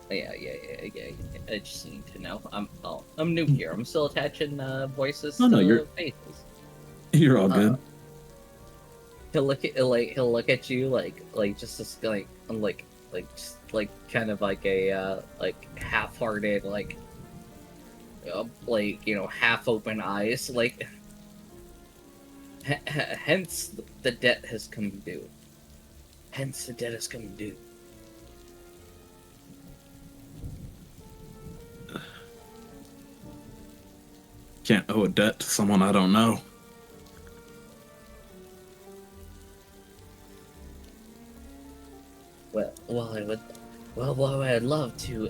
Yeah. I just need to know. I'm new here. I'm still attaching voices Oh, no, to you're- faces. You're all good. He'll look at you like just this just like kind of like a like half-hearted like half open eyes like hence the debt has come due. Hence the debt has come due. Can't owe a debt to someone I don't know. I'd love to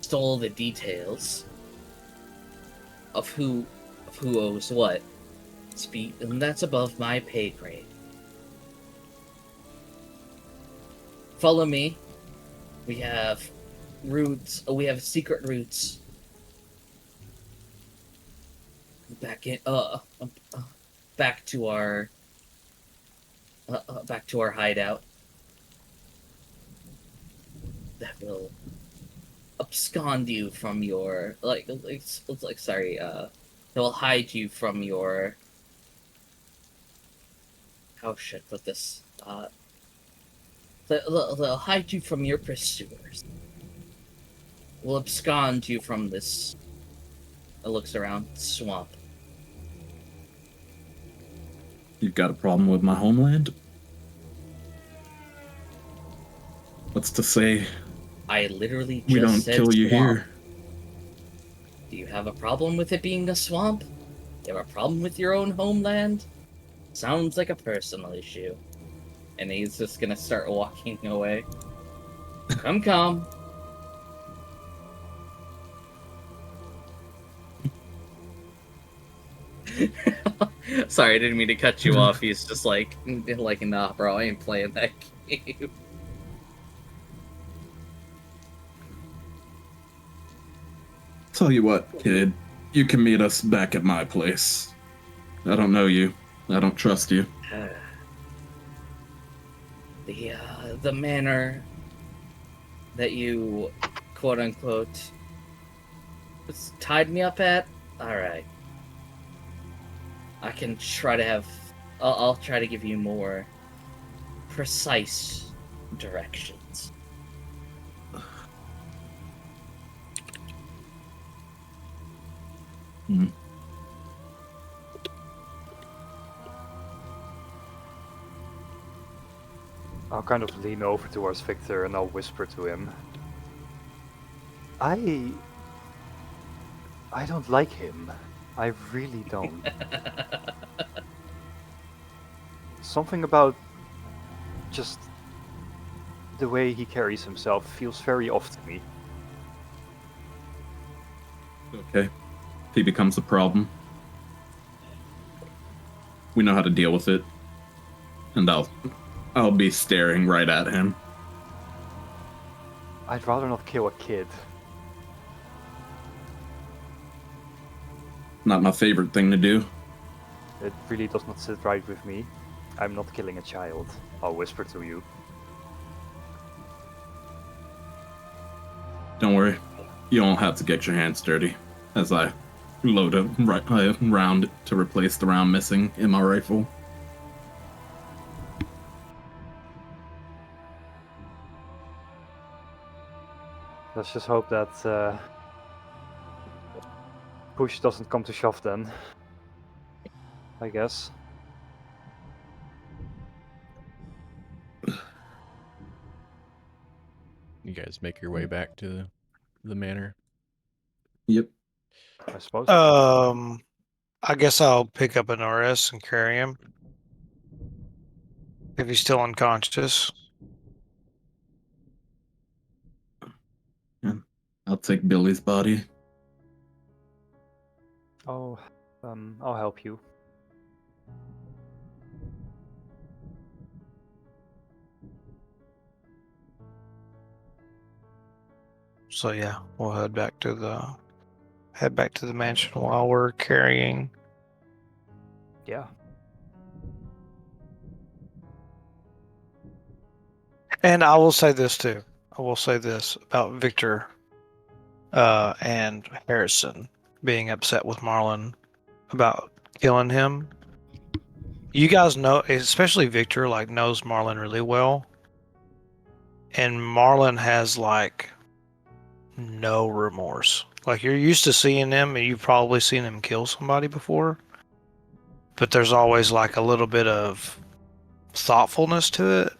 extol the details of who owes what. And that's above my pay grade. Follow me. We have routes. We have secret routes. Back to our hideout. That will abscond you from your sorry. It will hide you from your. How should I put this? They'll hide you from your pursuers. Will abscond you from this. It looks around swamp. You've got a problem with my homeland? What's to say I literally just we don't said kill you swamp. here? Do you have a problem with it being a swamp? You have a problem with your own homeland? Sounds like a personal issue. And he's just gonna start walking away. Come. Sorry, I didn't mean to cut you off. He's just like, nah, bro, I ain't playing that game. Tell you what, kid, you can meet us back at my place. I don't know you. I don't trust you. The manor that you, quote unquote, tied me up at. All right, I can try to have. I'll try to give you more precise directions. Hmm. I'll kind of lean over towards Victor and I'll whisper to him. I don't like him. I really don't. Something about just the way he carries himself feels very off to me. Okay. If he becomes a problem, we know how to deal with it. And I'll be staring right at him. I'd rather not kill a kid. Not my favorite thing to do. It really does not sit right with me. I'm not killing a child. I'll whisper to you. Don't worry. You don't have to get your hands dirty. As I load a round to replace the round missing in my rifle. Let's just hope that push doesn't come to shove then. I guess. You guys make your way back to the manor. Yep. I suppose. I guess I'll pick up an RS and carry him. If he's still unconscious. Yeah. I'll take Billy's body. Oh, I'll help you. So yeah, we'll head back to the mansion while we're carrying. Yeah. And I will say this too. I will say this about Victor and Harrison being upset with Marlon about killing him. You guys know, especially Victor, like knows Marlon really well. And Marlon has like no remorse. Like you're used to seeing him and you've probably seen him kill somebody before. But there's always like a little bit of thoughtfulness to it.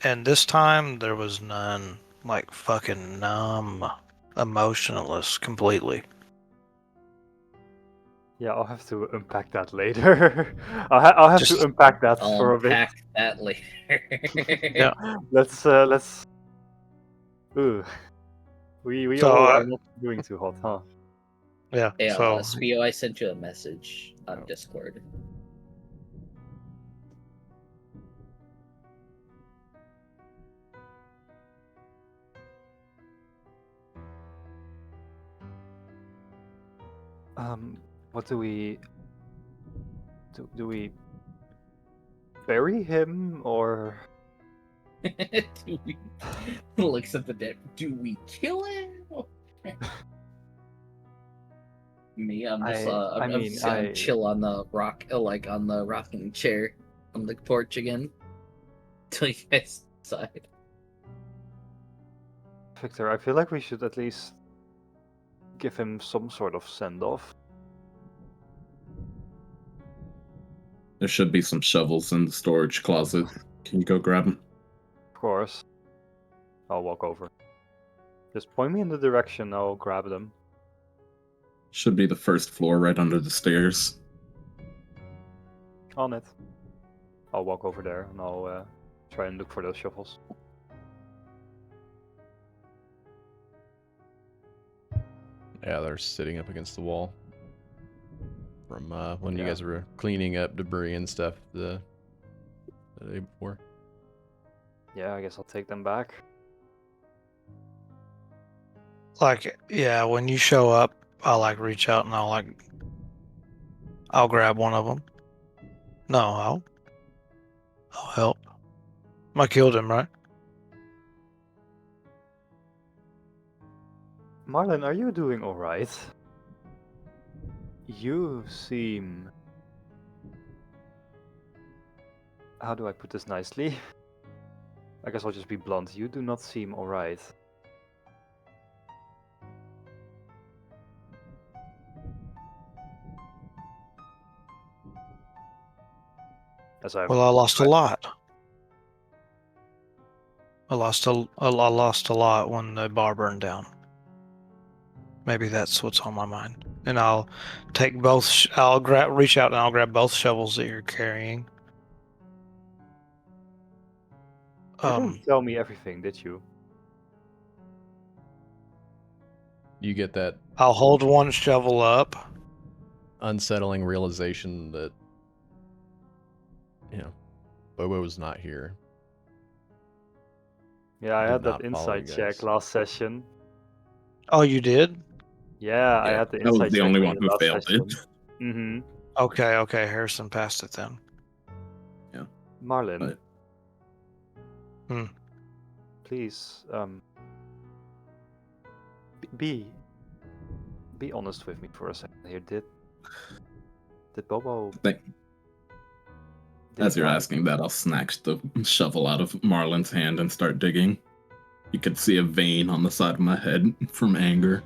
And this time there was none. Like fucking numb, emotionless completely. Yeah, I'll have to unpack that later. I'll have Just- to unpack that I'll for a bit. unpack that later. Yeah. Let's. Ooh. We So, all are not doing too hot, huh? Yeah. Hey, So Spio, I sent you a message on Discord. What do we do? We bury him or? Do we looks at the dead? Do we kill him? Me, I'm just I'm just gonna chill on the rock, like on the rocking chair on the porch again, till you guys decide. Victor, I feel like we should at least give him some sort of send-off. There should be some shovels in the storage closet. Can you go grab them? Of course. I'll walk over. Just point me in the direction, I'll grab them. Should be the first floor right under the stairs. On it. I'll walk over there and I'll try and look for those shovels. Yeah, they're sitting up against the wall. From when you Yeah. guys were cleaning up debris and stuff the day before. Yeah, I guess I'll take them back. Like, yeah, when you show up, I'll like reach out and I'll grab one of them. No, I'll help. I killed him, right? Marlon, are you doing alright? You seem... How do I put this nicely? I guess I'll just be blunt. You do not seem alright. Well, I lost a lot. I lost a lot when the bar burned down. Maybe that's what's on my mind. And I'll take both. Reach out and I'll grab both shovels that you're carrying. You didn't tell me everything, did you? You get that I'll hold one shovel up. unsettling realization that, you know, Bobo's not here. Yeah, I Did had that not follow you insight check guys. last session. Oh, you did? Yeah, I Yeah, had the I was insight the check only on one you who last failed session. it. Mm-hmm. Okay. Harrison passed it then. Marlin. But- Please, be honest with me for a second here. Did Bobo... Think- did As he you're die? asking that, I'll snatch the shovel out of Marlon's hand and start digging. You could see a vein on the side of my head from anger.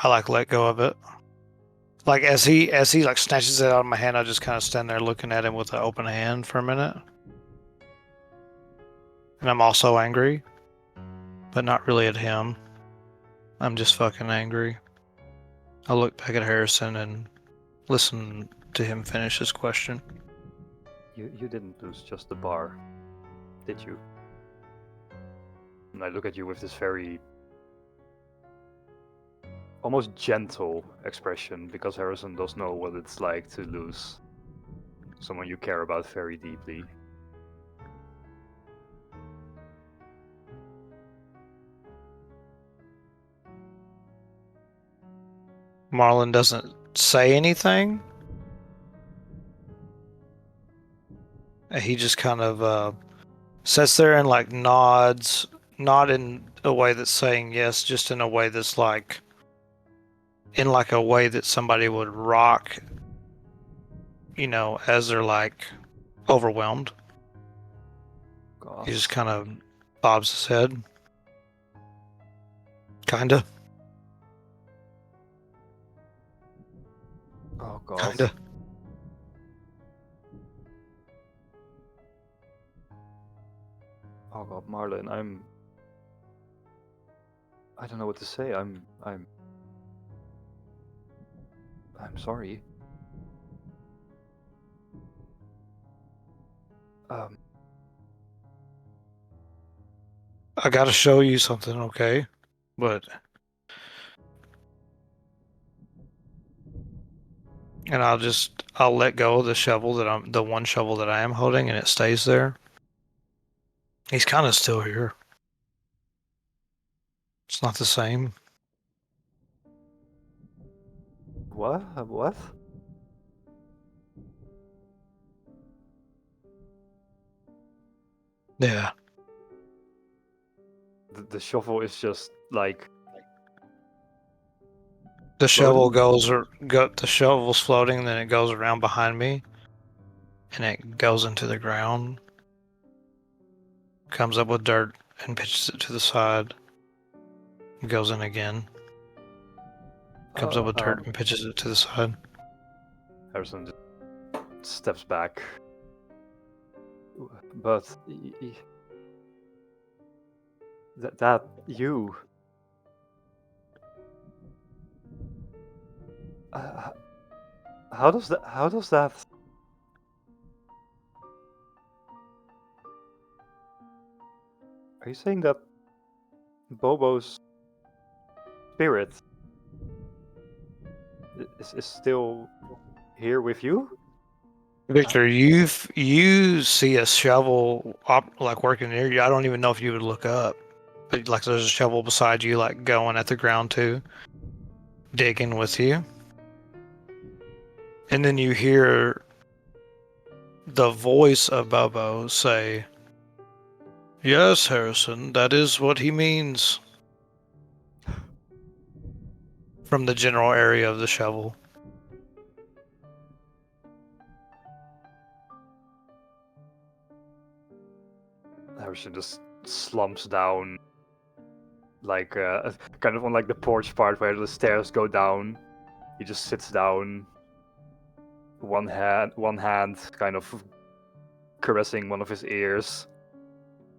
I let go of it. Like as he like snatches it out of my hand, I just kind of stand there looking at him with an open hand for a minute. And I'm also angry, but not really at him. I'm just fucking angry. I look back at Harrison and listen to him finish his question. You didn't lose just the bar, did you? And I look at you with this very... almost gentle expression, because Harrison does know what it's like to lose someone you care about very deeply. Marlon doesn't say anything. He just kind of sits there and like nods, not in a way that's saying yes, just in a way that's like, in like a way that somebody would rock, you know, as they're like overwhelmed. God. He just kind of bobs his head. Kinda. Oh God. Kinda. Oh God, Marlon, I don't know what to say. I'm sorry. I gotta show you something, okay? But and I'll let go of the shovel the one shovel that I am holding, and it stays there. He's kind of still here. It's not the same. What? What? Yeah. The shovel is just like... The shovel floating? the shovel's floating, and then it goes around behind me, and it goes into the ground, comes up with dirt, and pitches it to the side. It goes in again, comes up with dirt, and pitches it to the side. Harrison just steps back. But that you. How does that? How does that? Are you saying that Bobo's spirit is still here with you? Victor, you see a shovel like working near you. I don't even know if you would look up, but like there's a shovel beside you, like going at the ground too, digging with you. And then you hear the voice of Bobo say, "Yes, Harrison, that is what he means." From the general area of the shovel. Harrison just slumps down, like kind of on like the porch part where the stairs go down. He just sits down, one hand kind of caressing one of his ears,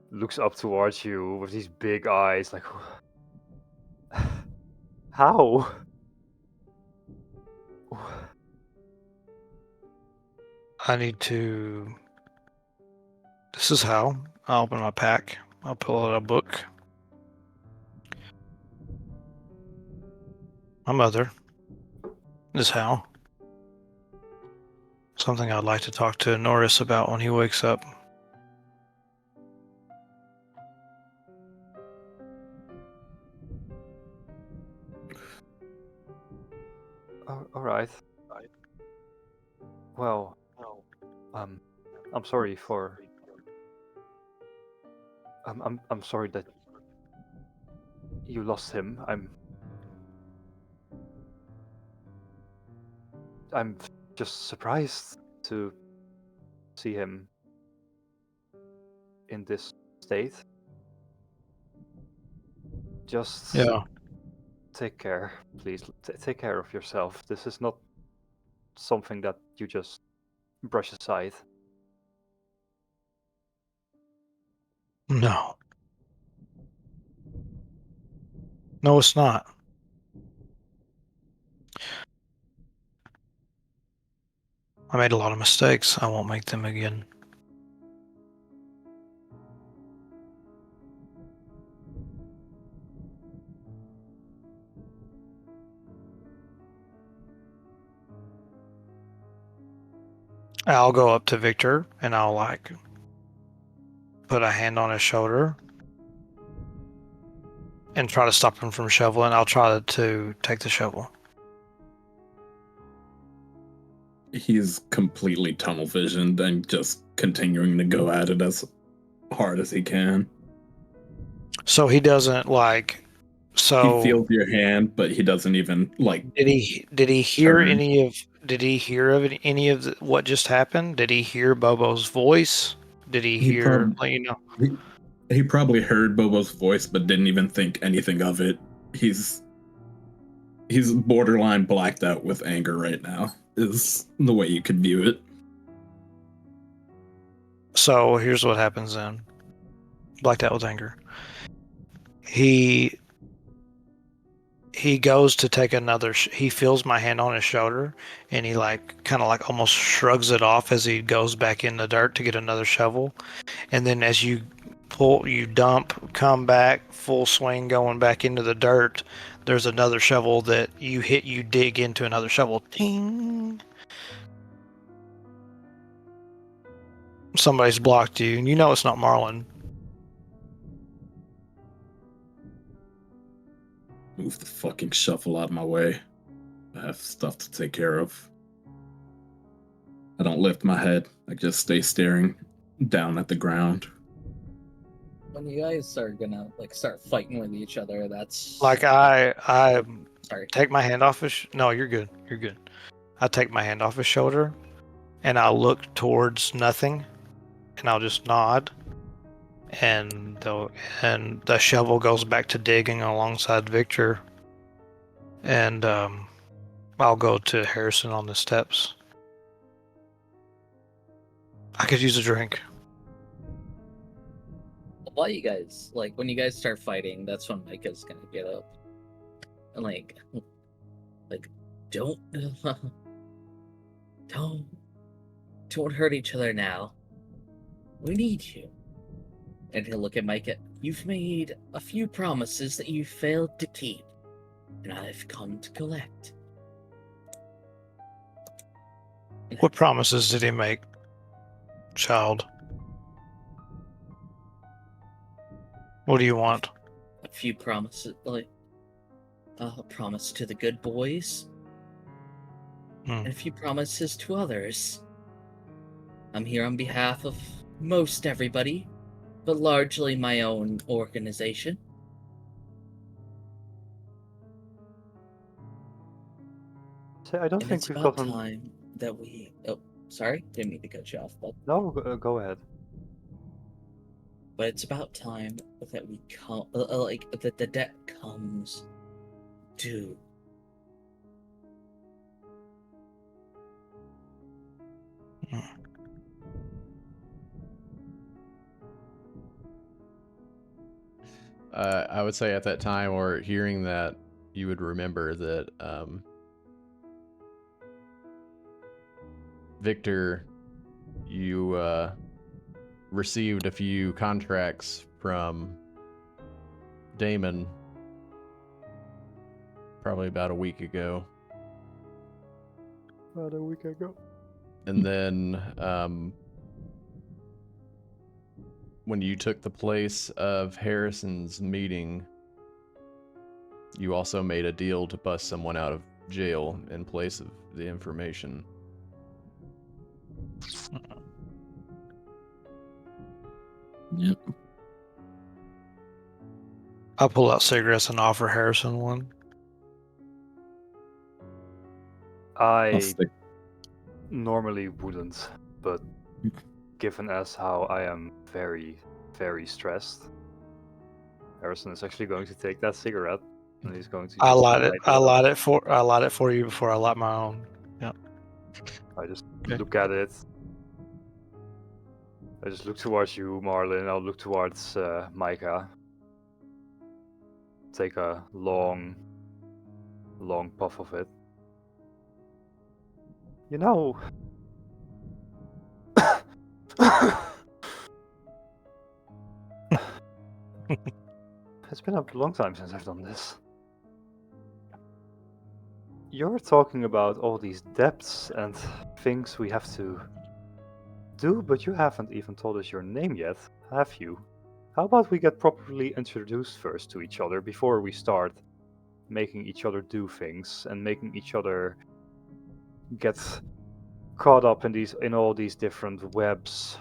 looks up towards you with these big eyes, like, how? I need to. This is how. I'll open my pack. I'll pull out a book. My mother. This is how. Something I'd like to talk to Norris about when he wakes up. All right. Well, I'm sorry for. I'm sorry that you lost him. I'm just surprised to see him in this state. Just take care, please. Take care of yourself. This is not something that you just brush aside. No. No, it's not. I made a lot of mistakes. I won't make them again. I'll go up to Victor and I'll like put a hand on his shoulder and try to stop him from shoveling. I'll try to take the shovel. He's completely tunnel visioned and just continuing to go at it as hard as he can. So he doesn't like. So he feels your hand, but he doesn't even like. Did he hear turn. any of? Did he hear of any of what just happened? Did he hear Bobo's voice? Did he hear? He probably heard Bobo's voice, but didn't even think anything of it. He's borderline blacked out with anger right now, is the way you could view it. So here's what happens then. Blacked out with anger. He goes to take another. He feels my hand on his shoulder, and he like kind of like almost shrugs it off as he goes back in the dirt to get another shovel. And then as you pull, you dump, come back full swing, going back into the dirt. There's another shovel that you hit. You dig into another shovel. Ding. Somebody's blocked you, and you know it's not Marlon. Move the fucking shovel out of my way. I have stuff to take care of. I don't lift my head. I just stay staring down at the ground. When you guys are gonna like start fighting with each other, that's like I sorry. Take my hand off his. No, you're good. You're good. I take my hand off his shoulder, and I'll look towards nothing, and I'll just nod, and the shovel goes back to digging alongside Victor, and I'll go to Harrison on the steps. I could use a drink. Why you guys like when you guys start fighting? That's when Micah's gonna get up and like don't don't don't hurt each other now. We need you. And he'll look at Micah. You've made a few promises that you failed to keep, and I've come to collect. What promises did he make, child? What do you want? A few promises, like a promise to the good boys, and a few promises to others. I'm here on behalf of most everybody, but largely my own organization. So I don't And think it's we've about gotten. time that we. Oh, sorry, didn't mean to cut you off, No, go ahead. but it's about time that we come, that the debt comes due. I would say at that time, or hearing that, you would remember that Victor, you received a few contracts from Damon probably about a week ago. About a week ago. And then when you took the place of Harrison's meeting, you also made a deal to bust someone out of jail in place of the information. Yep. I'll pull out cigarettes and offer Harrison one. I'll I stick. normally wouldn't, but given as how I am very, very stressed, Harrison is actually going to take that cigarette and he's going to. I just light it. up. I light it for you before I light my own. I just Okay. look at it. I just look towards you, Marlin. I'll look towards Micah. Take a long puff of it. You know. It's been a long time since I've done this. You're talking about all these debts and things we have to do, but you haven't even told us your name yet, have you? How about we get properly introduced first to each other before we start making each other do things and making each other get caught up in all these different webs.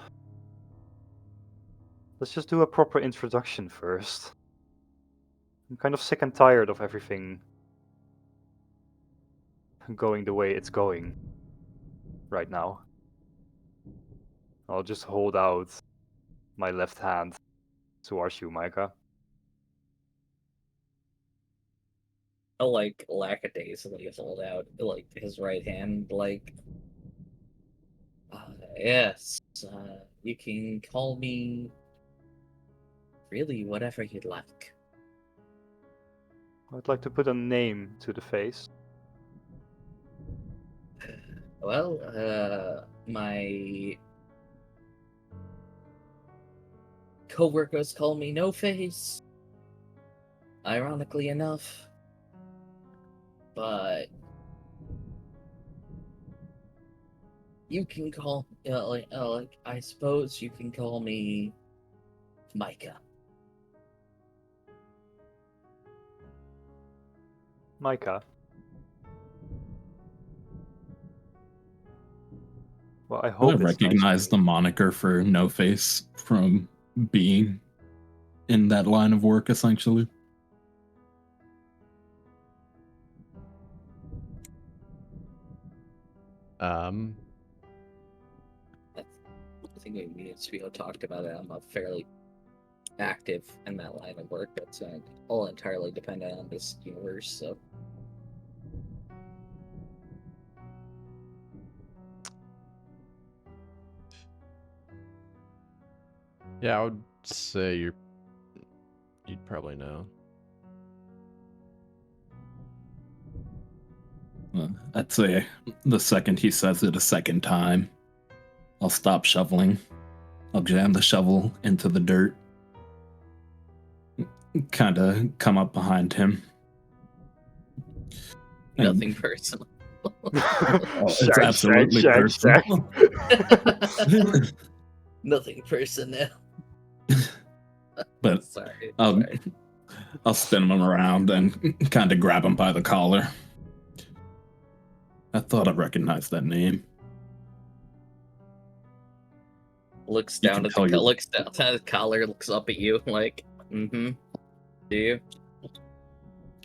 Let's just do a proper introduction first. I'm kind of sick and tired of everything going the way it's going right now. I'll just hold out my left hand towards you, Micah. I'll like lackadaisically hold out like his right hand, like, yes, you can call me really whatever you'd like. I'd like to put a name to the face. Well, my coworkers call me No Face, ironically enough, but you can call I suppose you can call me Micah. Micah. Well, I I hope it's recognize nice. the moniker for No Face from being in that line of work, essentially. Um, I think me and Spio talked about it. I'm a fairly active in that line of work. That's all entirely dependent on this universe. So yeah, I would say you'd probably know. I'd say the second he says it a second time, I'll stop shoveling. I'll jam the shovel into the dirt. Kind of come up behind him. And- Nothing personal. It's absolutely personal. Nothing personal. But Sorry. I'll spin him around and kind of grab him by the collar. I thought I recognized that name. Looks You down can at tell the you- looks down at the collar, looks up at you like, mm-hmm. Do you?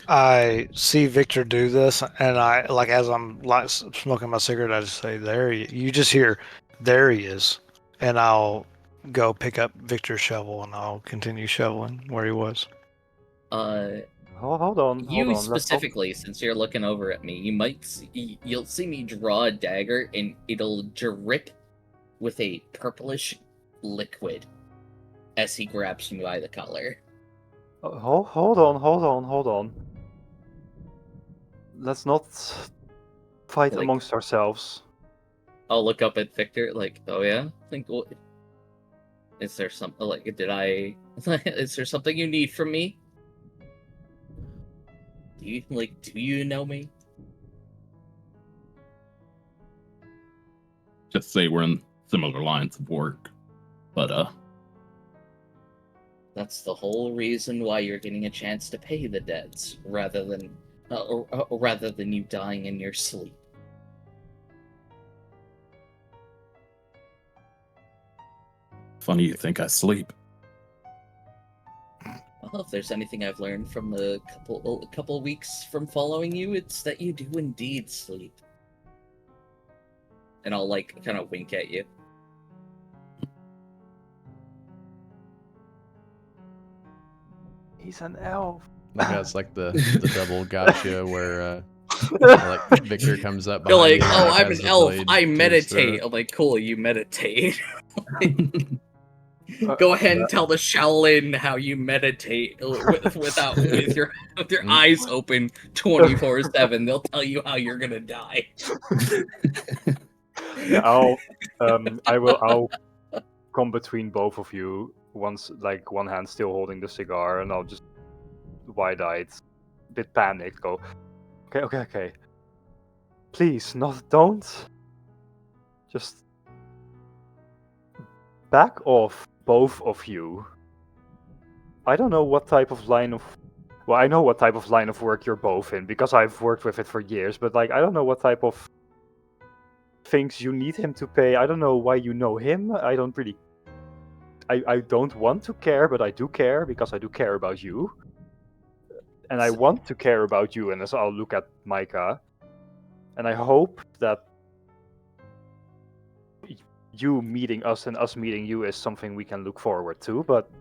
I see Victor do this, and I like as I'm like smoking my cigarette, I just say, "There you just hear, there he is," and I'll go pick up Victor's shovel and I'll continue shoveling where he was. Hold on. You Let's specifically, since you're looking over at me, you'll see me draw a dagger, and it'll drip with a purplish liquid as he grabs me by the collar. Hold on. Let's not fight Like- amongst ourselves. I'll look up at Victor, like, oh yeah? Is there something, like, is there something you need from me? Do you know me? Just say we're in similar lines of work. But That's the whole reason why you're getting a chance to pay the debts, rather than you dying in your sleep. funny you think I sleep. Well, if there's anything I've learned from the couple weeks from following you, it's that you do indeed sleep. And I'll like kind of wink at you. He's an elf. Like it's like the double gotcha where like Victor comes up You're behind like, you and, oh, I'm has an the elf. blade I to his meditate. throat. I'm like, cool, you meditate. Go ahead and tell the Shaolin how you meditate with your eyes open 24/7. They'll tell you how you're gonna die. Yeah, I'll come between both of you. Once, like, one hand still holding the cigar, and I'll just wide-eyed, bit panicked, go, okay. Please, don't. Just back off, both of you. I don't know what type of line of... Well, I know what type of line of work you're both in, because I've worked with it for years, but, like, I don't know what type of things you need him to pay. I don't know why you know him. I don't really... I don't want to care, but I do care, because I do care about you. And I want to care about you, and as I'll look at Micah. And I hope that you meeting us and us meeting you is something we can look forward to, but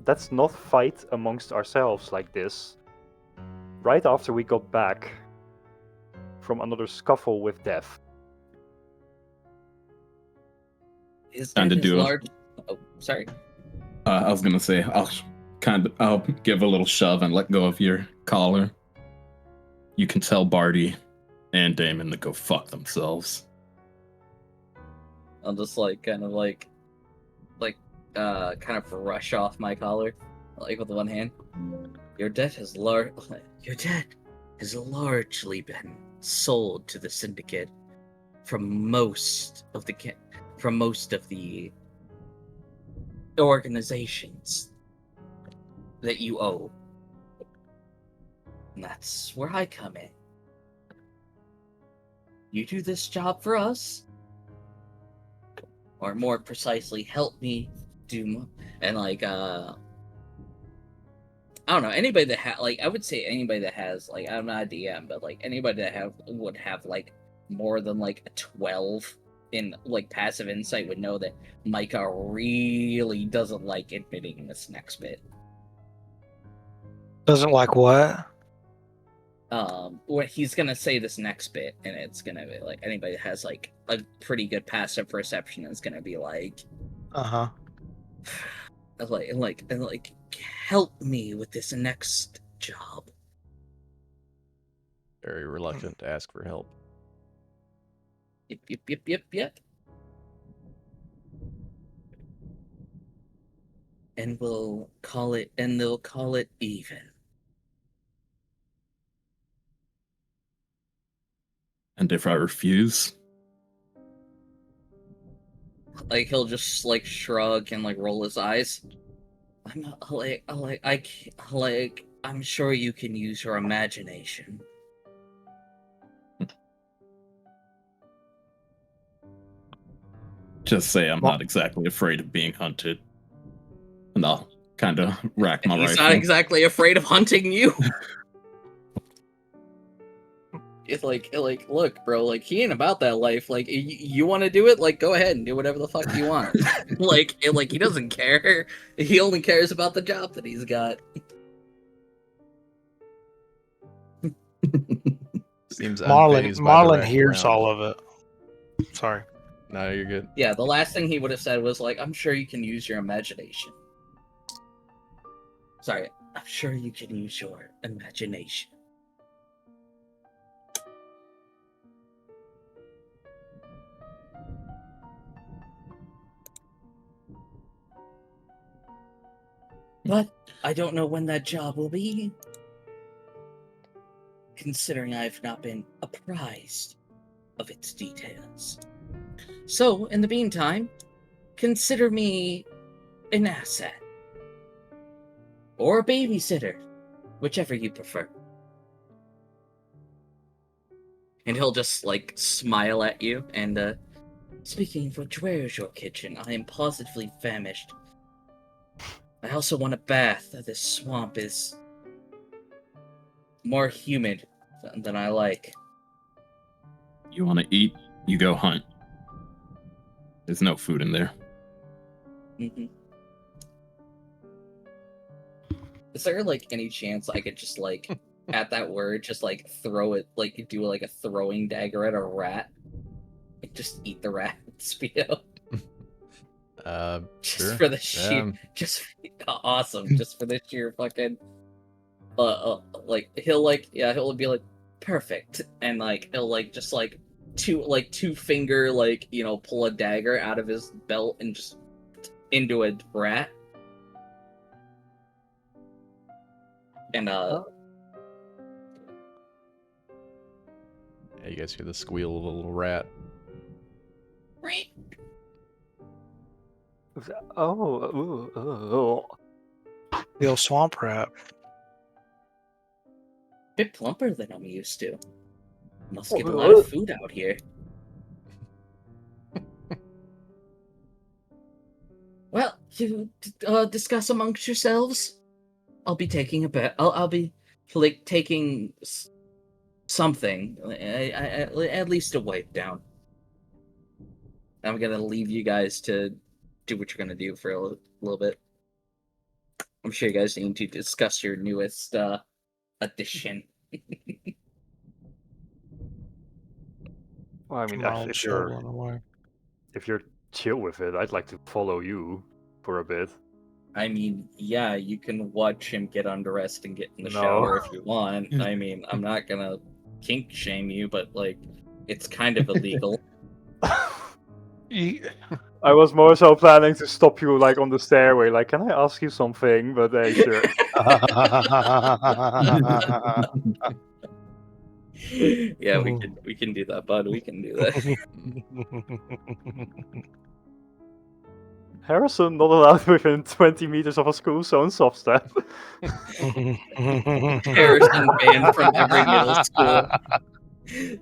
let's not fight amongst ourselves like this. Right after we got back from another scuffle with death. Is Time that to his do it. large? Oh, sorry. I was gonna say I'll give a little shove and let go of your collar. You can tell Barty and Damon to go fuck themselves. I'll just like kind of brush off my collar, like with one hand. Your debt has largely been sold to the syndicate from most of the organizations that you owe. And that's where I come in. You do this job for us, or more precisely, help me do, and like, I don't know, anybody that I would say anybody that has, like, I'm not a DM, but like anybody that would have like more than like a 12 in like passive insight would know that Micah really doesn't like admitting this next bit. Doesn't like what? When he's gonna say this next bit, and it's gonna be like anybody that has like a pretty good passive perception is gonna be like, like, help me with this next job. Very reluctant to ask for help. Yep. And they'll call it even. And if I refuse, Like, he'll just, like, shrug and, like, roll his eyes. I'm sure you can use your imagination. just say I'm not exactly afraid of being hunted. And I'll kind of rack my He's rifle. not exactly afraid of hunting you. It's like, look, bro, like, he ain't about that life. Like, you want to do it? Like, go ahead and do whatever the fuck you want. like, he doesn't care. He only cares about the job that he's got. Seems Marlon unfazed by the Marlon rack hears around. all of it. Sorry. No, you're good. Yeah, the last thing he would have said was, like, I'm sure you can use your imagination. Sorry, I'm sure you can use your imagination. But I don't know when that job will be, considering I've not been apprised of its details. So, in the meantime, consider me an asset. Or a babysitter, whichever you prefer. And he'll just, like, smile at you, and, speaking of which, where is your kitchen? I am positively famished. I also want a bath. This swamp is more humid than I like. You want to eat, you go hunt. There's no food in there. Mm-hmm. Is there, like, any chance I could just, like, at that word, just, like, throw it, like, do, like, a throwing dagger at a rat? Like, just eat the rat, Speedo. Just Sure. for the sheer, just awesome. Just for the sheer fucking, like, he'll be like, perfect, and, like, he'll, like, just, like, two finger, like, you know, pull a dagger out of his belt and just into a rat. And, Yeah, you guys hear the squeal of a little rat. Oh. The old swamp rat. Bit plumper than I'm used to. Must get a lot of food out here. Well, you discuss amongst yourselves. I'll be taking a bet. I'll be, like, taking something. At least a wipe down. I'm gonna leave you guys to do what you're gonna do for a little bit. I'm sure you guys need to discuss your newest addition. Well, I mean, Marlon if shoveling away. you're chill with it, I'd like to follow you for a bit. I mean, yeah, you can watch him get undressed and get in the No. shower if you want. I mean, I'm not gonna kink shame you, but, like, it's kind of illegal. I was more so planning to stop you, like, on the stairway, like, can I ask you something? But hey, sure. Yeah, we can do that, bud. We can do that. Harrison not allowed within 20 meters of a school zone soft step. Harrison banned from every middle school.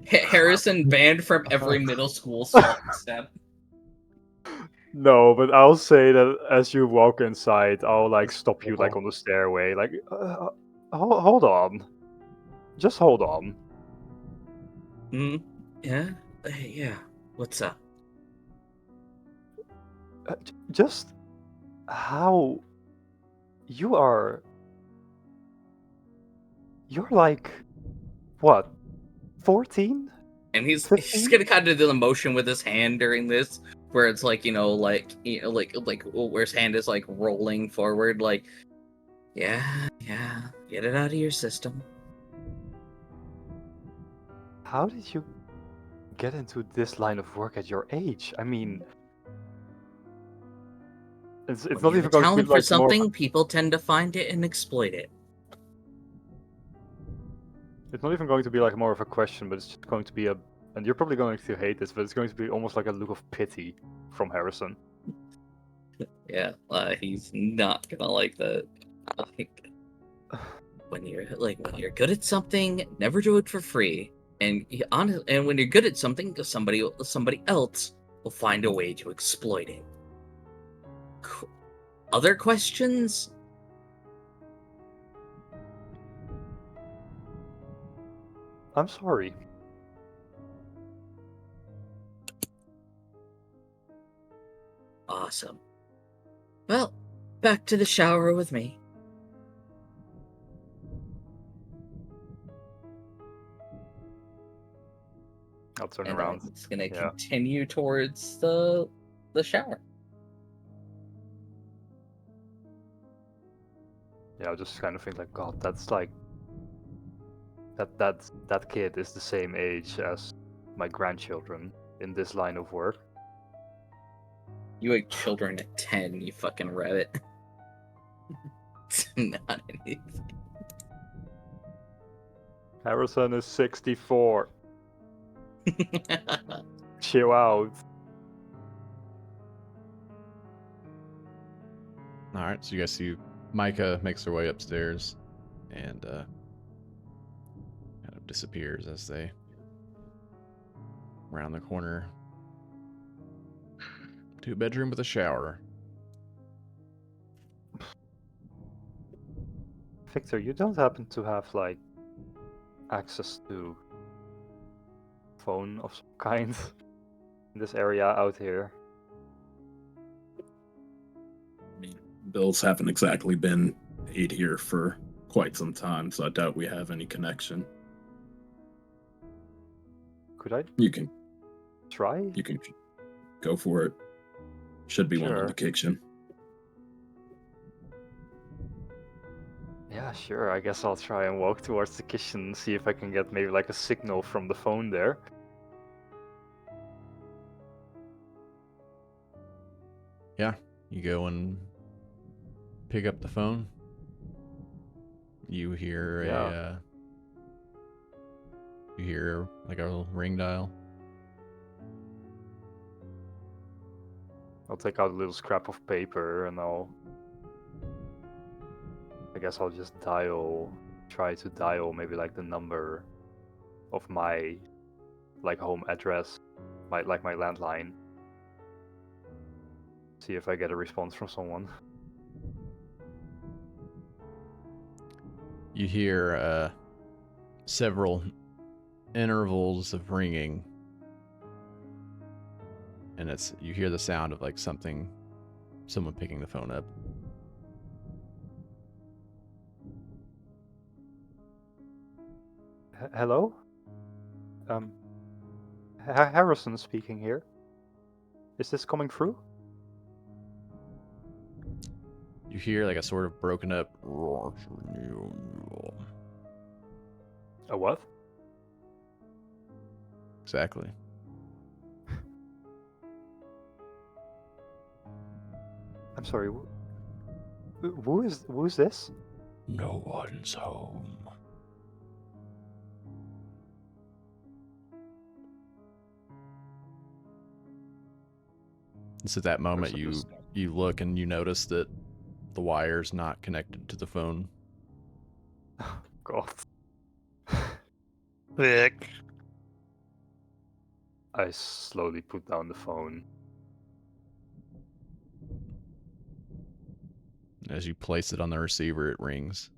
Harrison banned from every middle school soft step. No, but I'll say that as you walk inside, I'll, like, stop you, like, on the stairway, like, hold on. Just hold on. Yeah? Yeah. What's up? Just how you're like, what, 14? And he's 15? gonna kind of do the motion with his hand during this, where it's like, like where his hand is like rolling forward, like, yeah, get it out of your system. How did you get into this line of work at your age? I mean, it's When not you even have a going to be talent for like more. something, people tend to find it and exploit it. It's not even going to be like more of a question, but it's just going to be and you're probably going to hate this, but it's going to be almost like a look of pity from Harrison. Yeah, he's not gonna like that. Like, when you're good at something, never do it for free. And when you're good at something, somebody else will find a way to exploit it. Other questions? I'm sorry. Awesome. Well, back to the shower with me. I'll turn And around. I'm just gonna Yeah. continue towards the shower. Yeah, I just kind of think like, God, that's like that kid is the same age as my grandchildren in this line of work. You had children at 10, you fucking rabbit. It's not anything. Harrison is 64. Chill out. All right, so you guys see Micah makes her way upstairs and kind of disappears as they round the corner to a bedroom with a shower. Victor, you don't happen to have like access to phone of some kind in this area out here? I mean, bills haven't exactly been paid here for quite some time, so I doubt we have any connection. Could I You can try? go for it. Should be one in Sure. the kitchen. Yeah, sure. I guess I'll try and walk towards the kitchen and see if I can get maybe like a signal from the phone there. Yeah, you go and pick up the phone. You hear Yeah. you hear like a little ring dial. I'll take out a little scrap of paper and I guess I'll just try to dial maybe like the number of my like home address, my landline. See if I get a response from someone. You hear several intervals of ringing, and you hear the sound of like someone picking the phone up. Hello? Harrison speaking here. Is this coming through? You hear like a sort of broken up. A what? Exactly. I'm sorry. Who is this? No one's home. It's at that moment you look and you notice that the wire's not connected to the phone. God. Vic. I slowly put down the phone. As you place it on the receiver, it rings.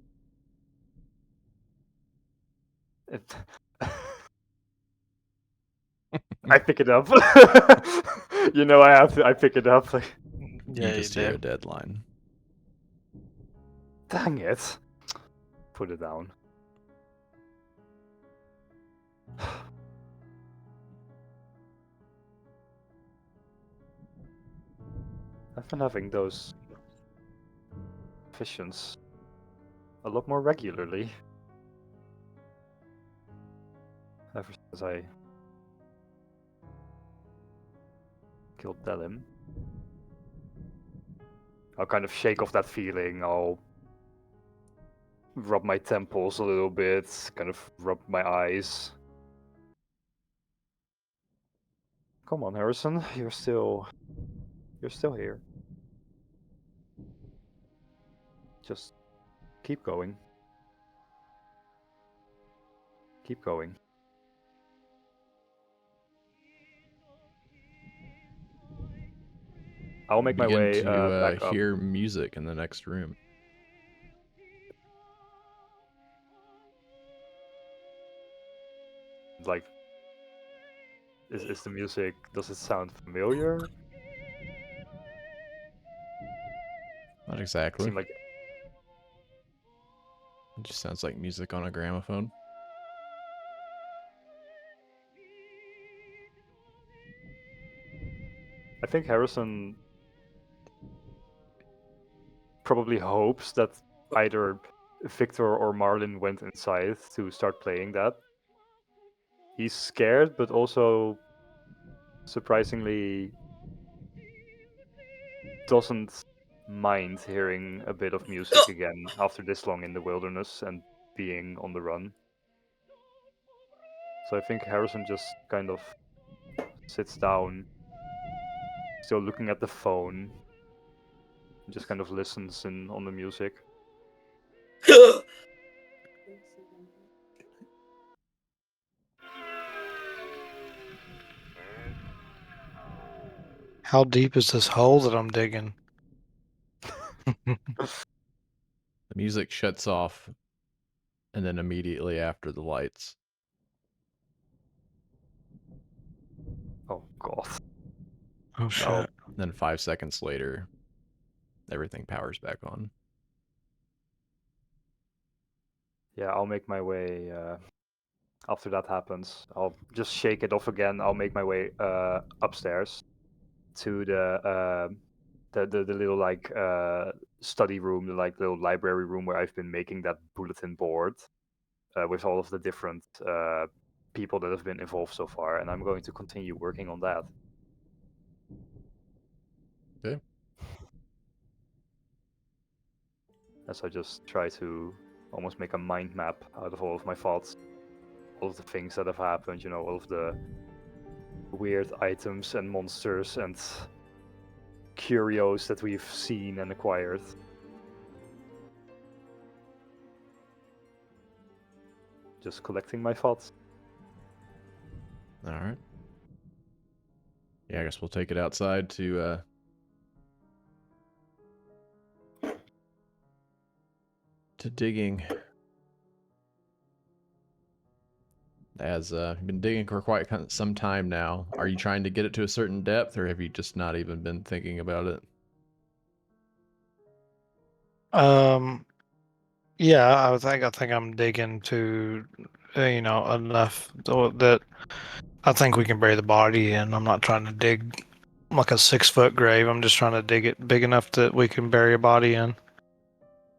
It... I pick it up. I pick it up. Like, Yeah, You just hear a deadline. dang it. Put it down. I've been having those visions a lot more regularly. Ever since I killed Delim. I'll kind of shake off that feeling, I'll rub my temples a little bit, kind of rub my eyes. Come on, Harrison, you're still here. Just keep going. Keep going. I'll make my Begin way to back up. hear music in the next room. Like, is the music, does it sound familiar? Not exactly. Seem like It just sounds like music on a gramophone. I think Harrison probably hopes that either Victor or Marlin went inside to start playing that. He's scared, but also surprisingly doesn't mind hearing a bit of music again after this long in the wilderness and being on the run. So I think Harrison just kind of sits down, still looking at the phone, and just kind of listens in on the music. How deep is this hole that I'm digging? The music shuts off, and then immediately after the lights. Oh god. Oh shit. Oh. Then 5 seconds later, everything powers back on. Yeah, I'll make my way after that happens. I'll just shake it off again. I'll make my way upstairs to the little like study room, the like little library room where I've been making that bulletin board with all of the different people that have been involved so far, and I'm going to continue working on that. Okay. As I just try to almost make a mind map out of all of my thoughts, all of the things that have happened, you know, all of the weird items and monsters and curios that we've seen and acquired. Just collecting my thoughts. All right. Yeah, I guess we'll take it outside to digging. As you've been digging for quite some time now. Are you trying to get it to a certain depth, or have you just not even been thinking about it? Yeah, I think I'm digging to, enough that I think we can bury the body in. I'm not trying to dig like a 6-foot grave. I'm just trying to dig it big enough that we can bury a body in.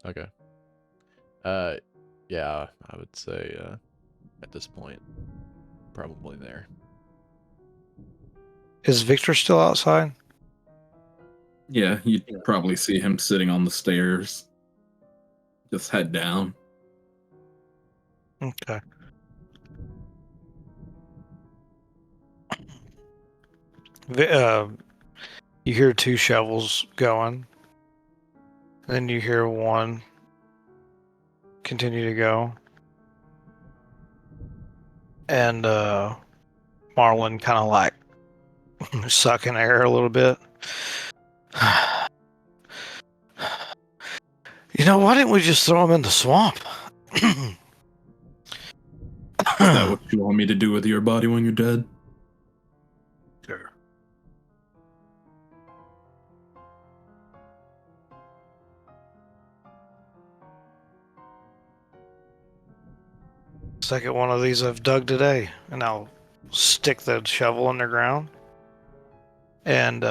Okay. Yeah, I would say at this point, probably there. Is Victor still outside? Yeah, you'd probably see him sitting on the stairs. Just head down. Okay. You hear 2 shovels going. Then you hear one continue to go. And Marlin kind of like sucking air a little bit. Why didn't we just throw him in the swamp? Is that what you want me to do with your body when you're dead? Sure. Second one of these I've dug today, and I'll stick the shovel in the ground. And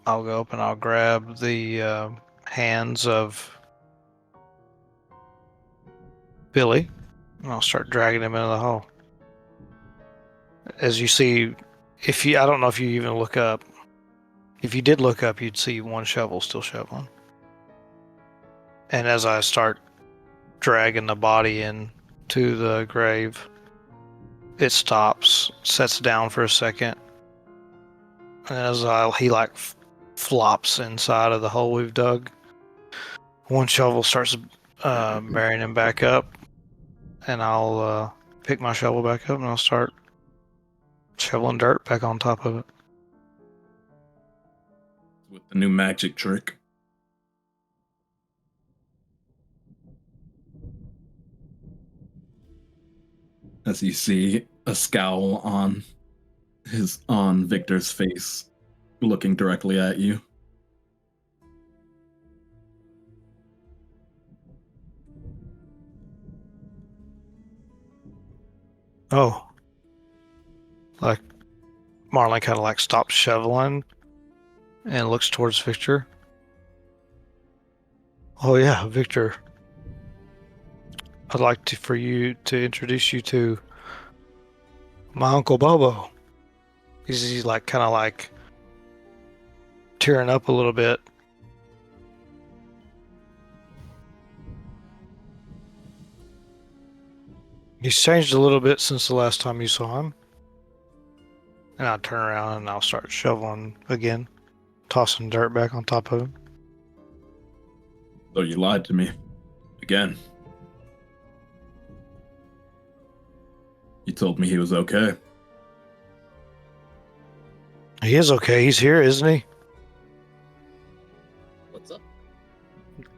I'll go up and I'll grab the hands of Billy, and I'll start dragging him into the hole. As you see, I don't know if you even look up. If you did look up, you'd see one shovel still shoveling. And as I start dragging the body into the grave, it stops, sets down for a second, and as he flops inside of the hole we've dug, one shovel starts burying him back up, and I'll pick my shovel back up and I'll start shoveling dirt back on top of it. With the new magic trick. As you see a scowl on Victor's face, looking directly at you. Oh. Like, Marlon kind of like stops shoveling and looks towards Victor. Oh yeah, Victor. I'd like for you to introduce you to my Uncle Bobo. He's like kind of like tearing up a little bit. He's changed a little bit since the last time you saw him. And I'll turn around and I'll start shoveling again, tossing dirt back on top of him. So you lied to me. Again. You told me he was okay. He is okay. He's here, isn't he? What's up?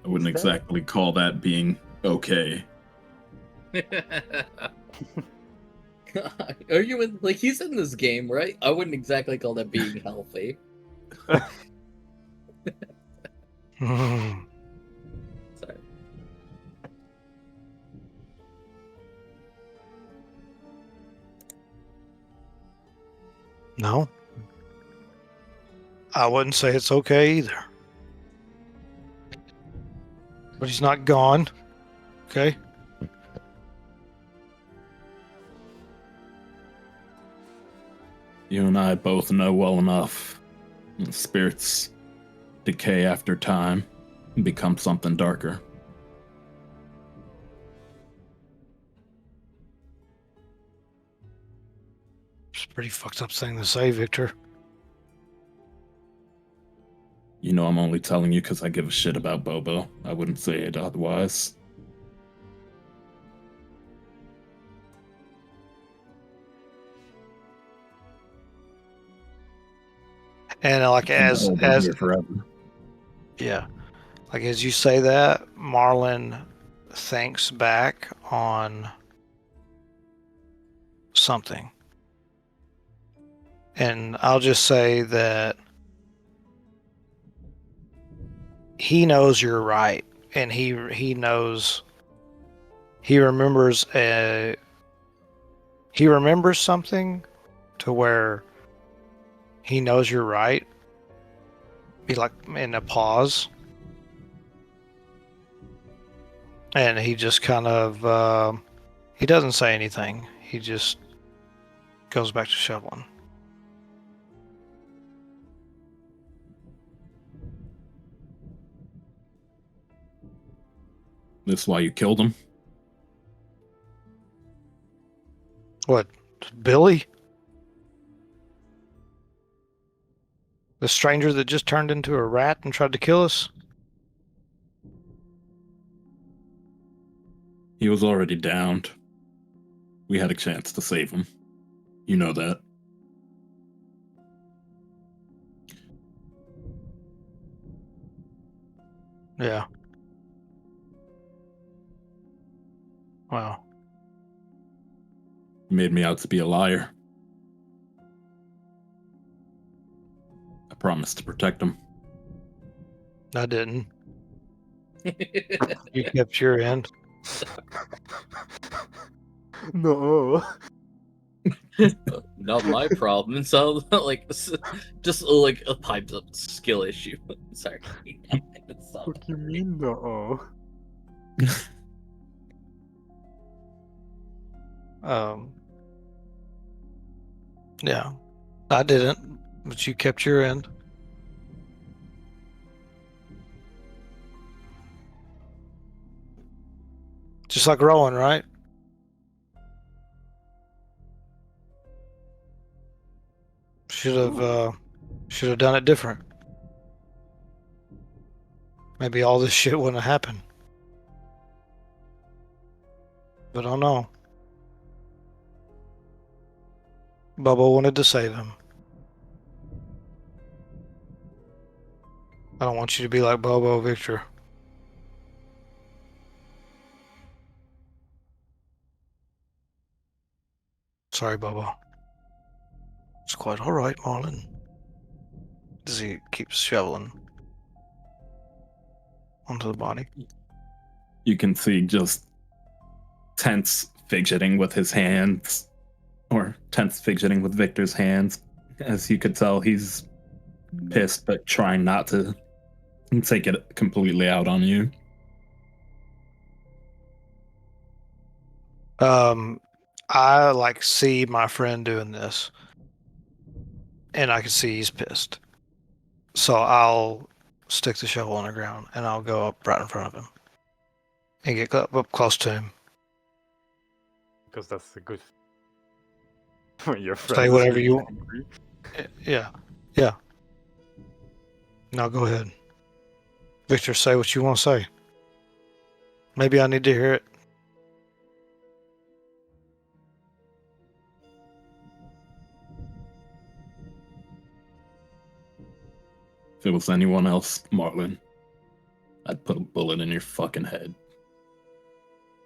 I wouldn't exactly call that being okay. Are you in, like, he's in this game, right? I wouldn't exactly call that being healthy. Sorry. No. I wouldn't say it's okay either. But he's not gone. Okay? You and I both know well enough. Spirits decay after time and become something darker. It's a pretty fucked up thing to say, Victor. You know I'm only telling you because I give a shit about Bobo. I wouldn't say it otherwise. And like as here forever. yeah, like as you say that, Marlon thinks back on something. And I'll just say that he knows you're right, and he knows, he remembers something to where he knows you're right. Be like in a pause, and he just kind of he doesn't say anything. He just goes back to shoveling. This is why you killed him? What, Billy? The stranger that just turned into a rat and tried to kill us? He was already downed. We had a chance to save him. You know that. Yeah. Wow. You made me out to be a liar. I promised to protect him. I didn't. You kept your end. No. Not my problem. So like, just like a piped up skill issue. Sorry. What do you mean, no? Yeah, I didn't, but you kept your end. Just like Rowan, right? Should have done it different. Maybe all this shit wouldn't have happened. But I don't know. Bubba wanted to save him. I don't want you to be like Bobo, Victor. Sorry, Bobo. It's quite all right, Marlon. As he keeps shoveling onto the body. You can see just tense fidgeting with his hands, or tense fidgeting with Victor's hands. As you could tell, he's pissed, but trying not to take it completely out on you. I like see my friend doing this, and I can see he's pissed. So I'll stick the shovel on the ground, and I'll go up right in front of him and get up close to him. Because that's a good. When your friend Say is whatever really you want. angry. Yeah, yeah. Now go ahead, Victor. Say what you want to say. Maybe I need to hear it. If it was anyone else, Marlon, I'd put a bullet in your fucking head.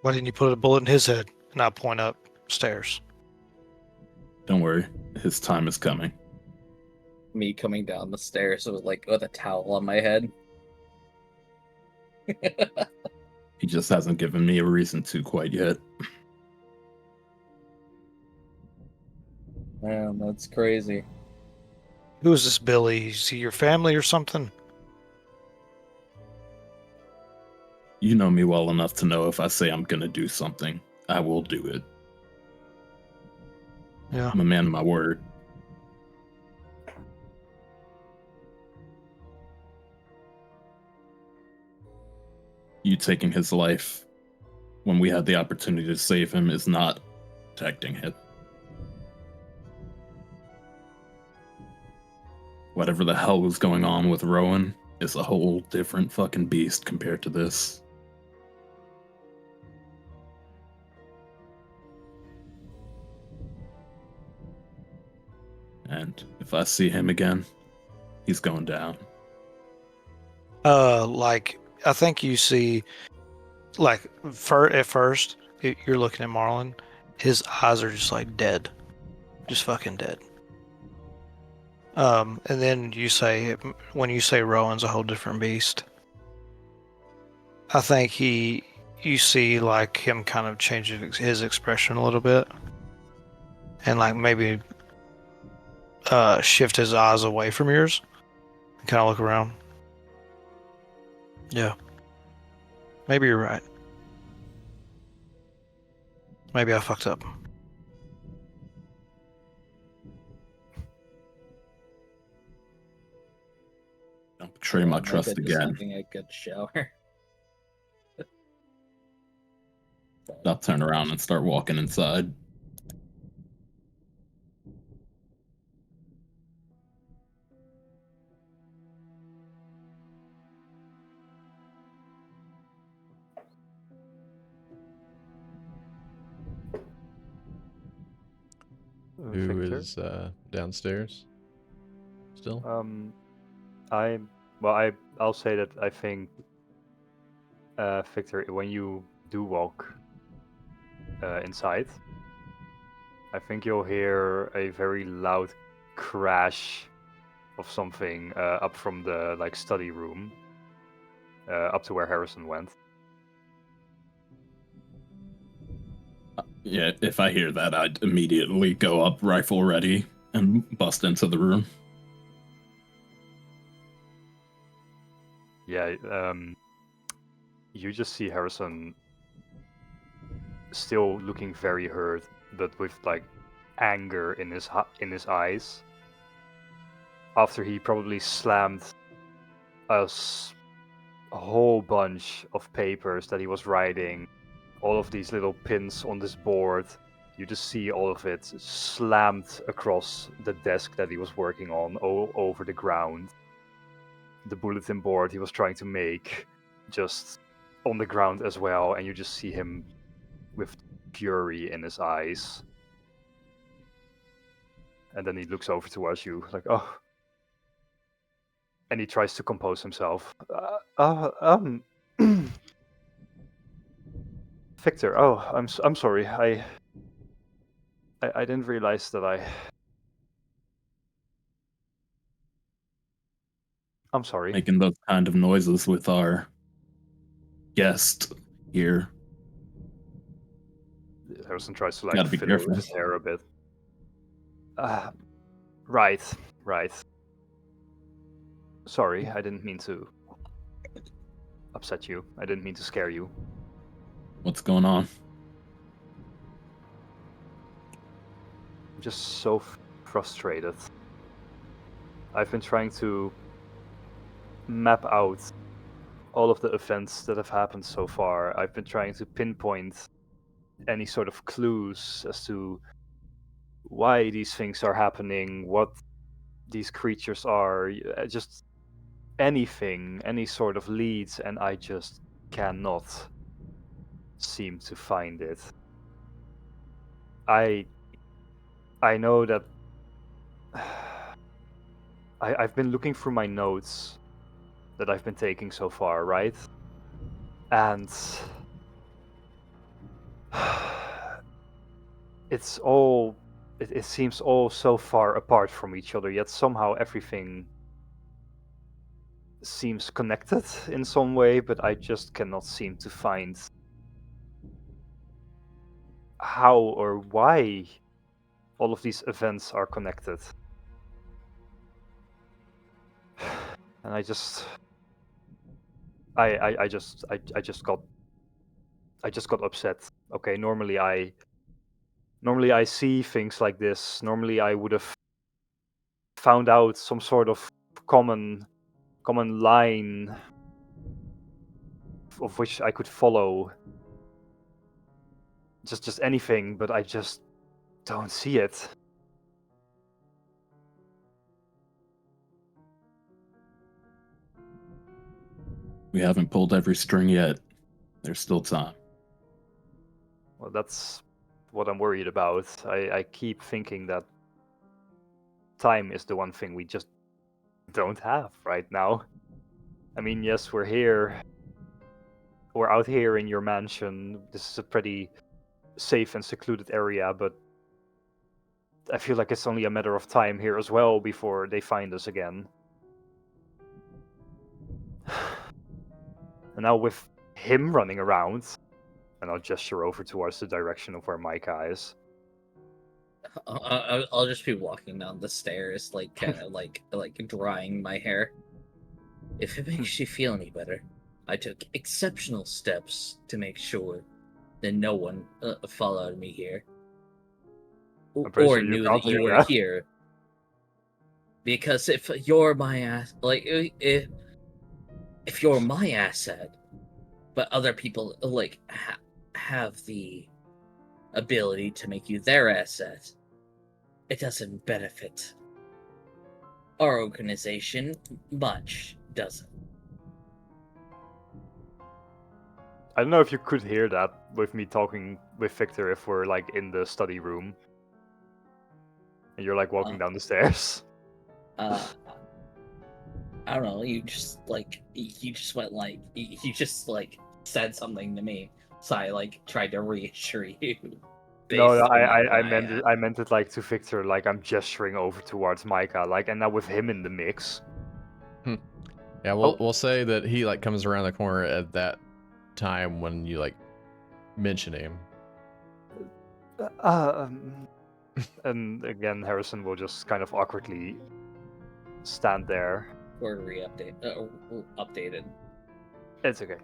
Why didn't you put a bullet in his head? And I point upstairs. Don't worry, his time is coming. Me coming down the stairs with a towel on my head. He just hasn't given me a reason to quite yet. Man, that's crazy. Who is this Billy? Is he your family or something? You know me well enough to know if I say I'm gonna do something, I will do it. Yeah. I'm a man of my word. You taking his life when we had the opportunity to save him is not protecting him. Whatever the hell was going on with Rowan is a whole different fucking beast compared to this. And if I see him again, he's going down. Like I think you see, like at first you're looking at Marlon, his eyes are just like dead, just fucking dead. And then when you say Rowan's a whole different beast, I think you see like him kind of changing his expression a little bit, and like maybe shift his eyes away from yours and kind of look around. Yeah. Maybe you're right. Maybe I fucked up. Don't betray my trust Just again. having a good shower. I'll turn around and start walking inside. Who Victor? is downstairs still? I'll say that I think, Victor, when you do walk inside, I think you'll hear a very loud crash of something up from the study room, up to where Harrison went. Yeah, if I hear that, I'd immediately go up, rifle ready, and bust into the room. Yeah, you just see Harrison still looking very hurt, but with like anger in his eyes. After he probably slammed a whole bunch of papers that he was writing, all of these little pins on this board. You just see all of it slammed across the desk that he was working on, all over the ground. The bulletin board he was trying to make, just on the ground as well, and you just see him with fury in his eyes. And then he looks over towards you, like, oh. And he tries to compose himself. Victor, oh, I'm sorry. I didn't realize that I'm sorry. Making those kind of noises with our guest here. Harrison tries to Gotta be fiddle careful. his hair a bit. Right. Sorry, I didn't mean to upset you. I didn't mean to scare you. What's going on? I'm just so frustrated. I've been trying to map out all of the events that have happened so far. I've been trying to pinpoint any sort of clues as to why these things are happening, what these creatures are, just anything, any sort of leads, and I just cannot seem to find it. I know that I've been looking through my notes that I've been taking so far, right? And it seems all so far apart from each other, yet somehow everything seems connected in some way, but I just cannot seem to find how or why all of these events are connected. And I just got upset. Okay, normally I see things like this. Normally I would have found out some sort of common line of which I could follow. Just anything, but I just don't see it. We haven't pulled every string yet. There's still time. Well, that's what I'm worried about. I keep thinking that time is the one thing we just don't have right now. I mean, yes, we're here. We're out here in your mansion. This is a pretty safe and secluded area, but I feel like it's only a matter of time here as well before they find us again. And now with him running around, and I'll gesture over towards the direction of where Micah is. I'll just be walking down the stairs, like kind of like drying my hair. If it makes you feel any better, I took exceptional steps to make sure that no one followed me here, I'm pretty or sure you knew can't that you do were that. here. Because if you're my ass, like if you're my asset, but other people like have the ability to make you their asset, it doesn't benefit our organization much, does it? I don't know if you could hear that with me talking with Victor if we're like in the study room and you're like walking down the stairs. I don't know. You just went you just said something to me, so I like tried to reassure you. No, based on, like, I my, meant it like to Victor, like I'm gesturing over towards Micah, like, and now with him in the mix. Yeah, we'll say that he like comes around the corner at that time when you like mention him. And again, Harrison will just kind of awkwardly stand there. Or updated. It's okay.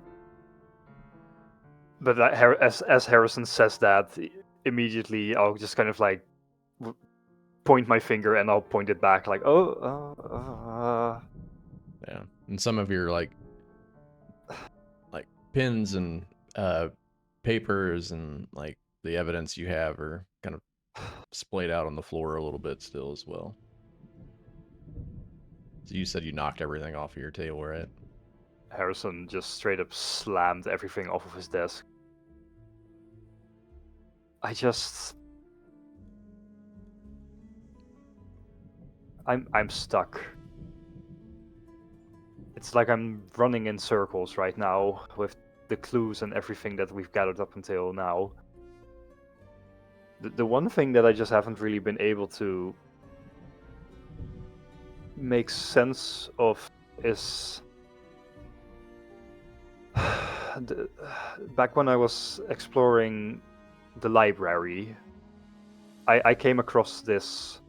But as Harrison says that, immediately I'll just kind of like point my finger and I'll point it back like, Yeah. And some of your like pins and papers and like the evidence you have are kind of splayed out on the floor a little bit still as well. So you said you knocked everything off of your table, right? Harrison just straight up slammed everything off of his desk. I'm stuck. It's like I'm running in circles right now with the clues and everything that we've gathered up until now. The one thing that I just haven't really been able to make sense of is back when I was exploring the library, I came across this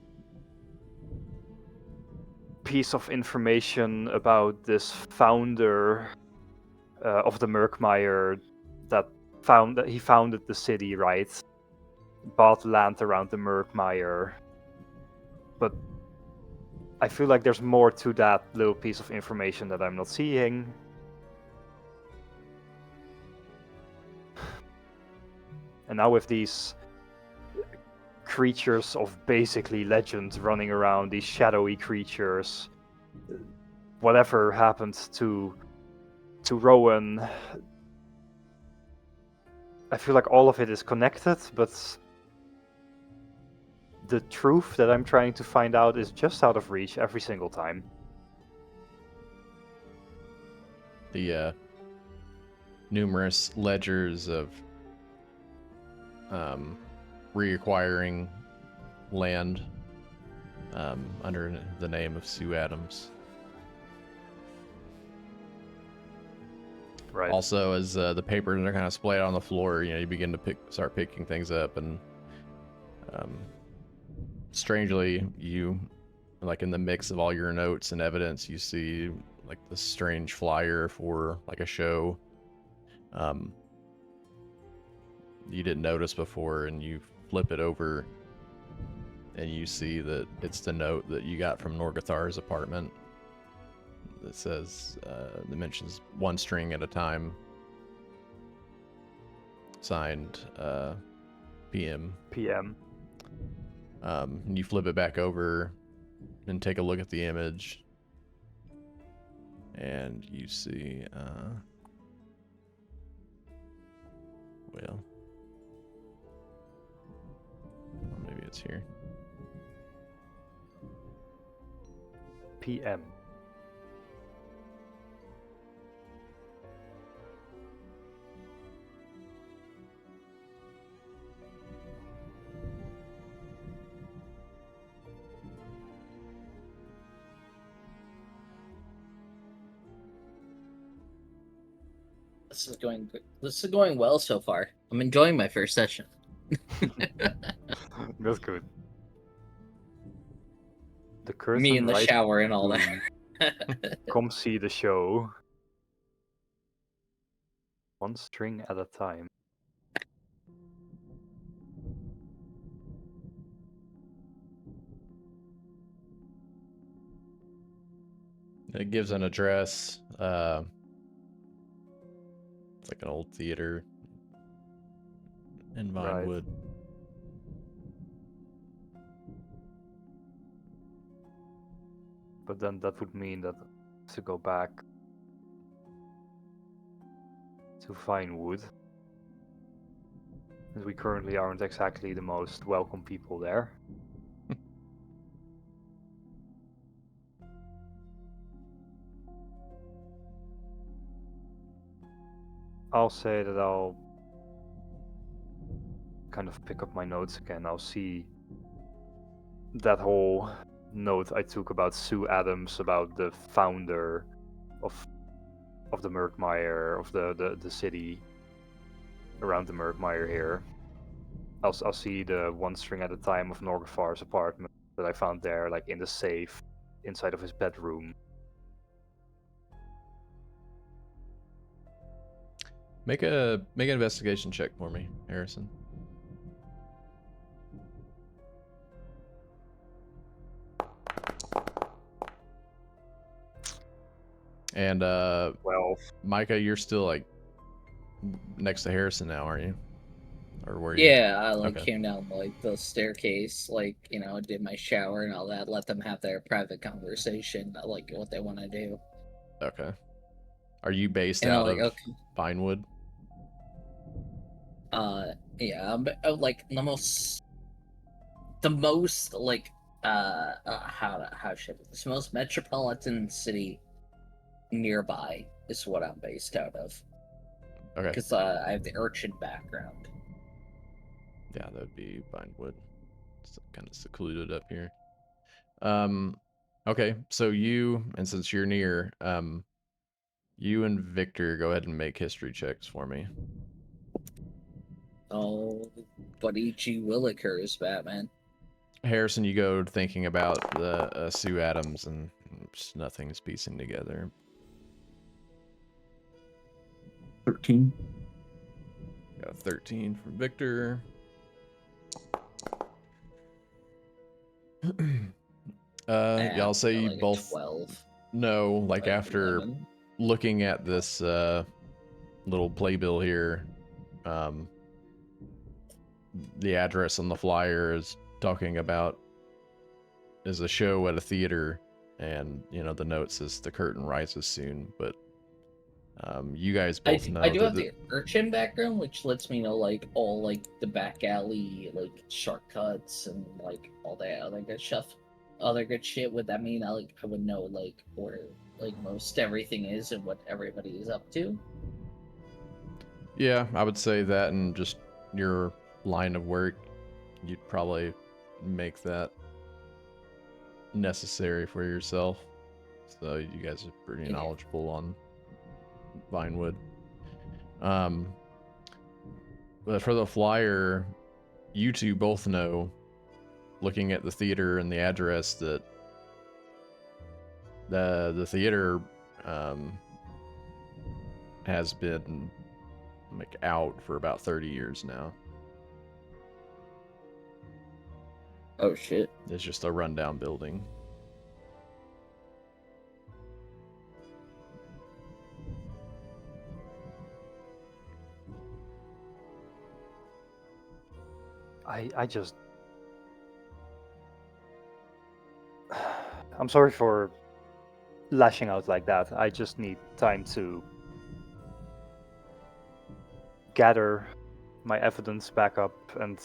piece of information about this founder of the Murkmire that he founded the city, right? Bought land around the Murkmire. But I feel like there's more to that little piece of information that I'm not seeing. And now with these creatures of basically legend running around, these shadowy creatures, whatever happened to Rowan, I feel like all of it is connected, but the truth that I'm trying to find out is just out of reach every single time. The numerous ledgers of reacquiring land under the name of Sue Adams. Right. Also, as the papers are kind of splayed on the floor, you begin to start picking things up, and strangely, you, like in the mix of all your notes and evidence, you see like the strange flyer for like a show you didn't notice before, and you flip it over and you see that it's the note that you got from Norgathar's apartment that says that mentions one string at a time, signed PM. And you flip it back over and take a look at the image, and you see well, maybe it's here. PM. This is going well so far. I'm enjoying my first session. That's good. The curtain Me in the right shower and all that. Come see the show. One string at a time. It gives an address. It's like an old theater in Vinewood. Right. But then that would mean that to go back to Vinewood, as we currently aren't exactly the most welcome people there. I'll say that I'll kind of pick up my notes again. I'll see that whole note I took about Sue Adams, about the founder of the Murkmire, of the city around the Murkmire here. I'll see the one string at a time of Norgafar's apartment that I found there, like in the safe, inside of his bedroom. Make an investigation check for me, Harrison. And 12. Micah, you're still like next to Harrison now, aren't you? Or were you? Yeah, I Okay. came down like the staircase, did my shower and all that. Let them have their private conversation, like what they want to do. Okay. Are you based And I'm out like, of okay, Vinewood? yeah, but like the most like how should I, the most metropolitan city nearby is what I'm based out of. Okay. Because I have the urchin background. Yeah, that would be Vinewood. It's kind of secluded up here. Okay, so and since you're near, you and Victor go ahead and make history checks for me. Oh, buddy G. Willikers, Batman. Harrison, you go thinking about the Sue Adams, and just nothing's piecing together. 13. Got a 13 from Victor. Yeah, I'll say you like both 12. know, like after 11. looking at this little playbill here, the address on the flyer is talking about is a show at a theater, and the note says the curtain rises soon, but you guys both know I do that have the urchin background, which lets me know like all like the back alley like shortcuts and like all that other good stuff, other good shit. Would that mean I would know like where like most everything is and what everybody is up to? yeah, I would say that, and just your line of work, you'd probably make that necessary for yourself. So you guys are pretty Yeah. knowledgeable on Vinewood. But for the flyer, you two both know, looking at the theater and the address, that the theater has been like out for about 30 years now. Oh shit! It's just a rundown building. I just... I'm sorry for lashing out like that. I just need time to gather my evidence back up and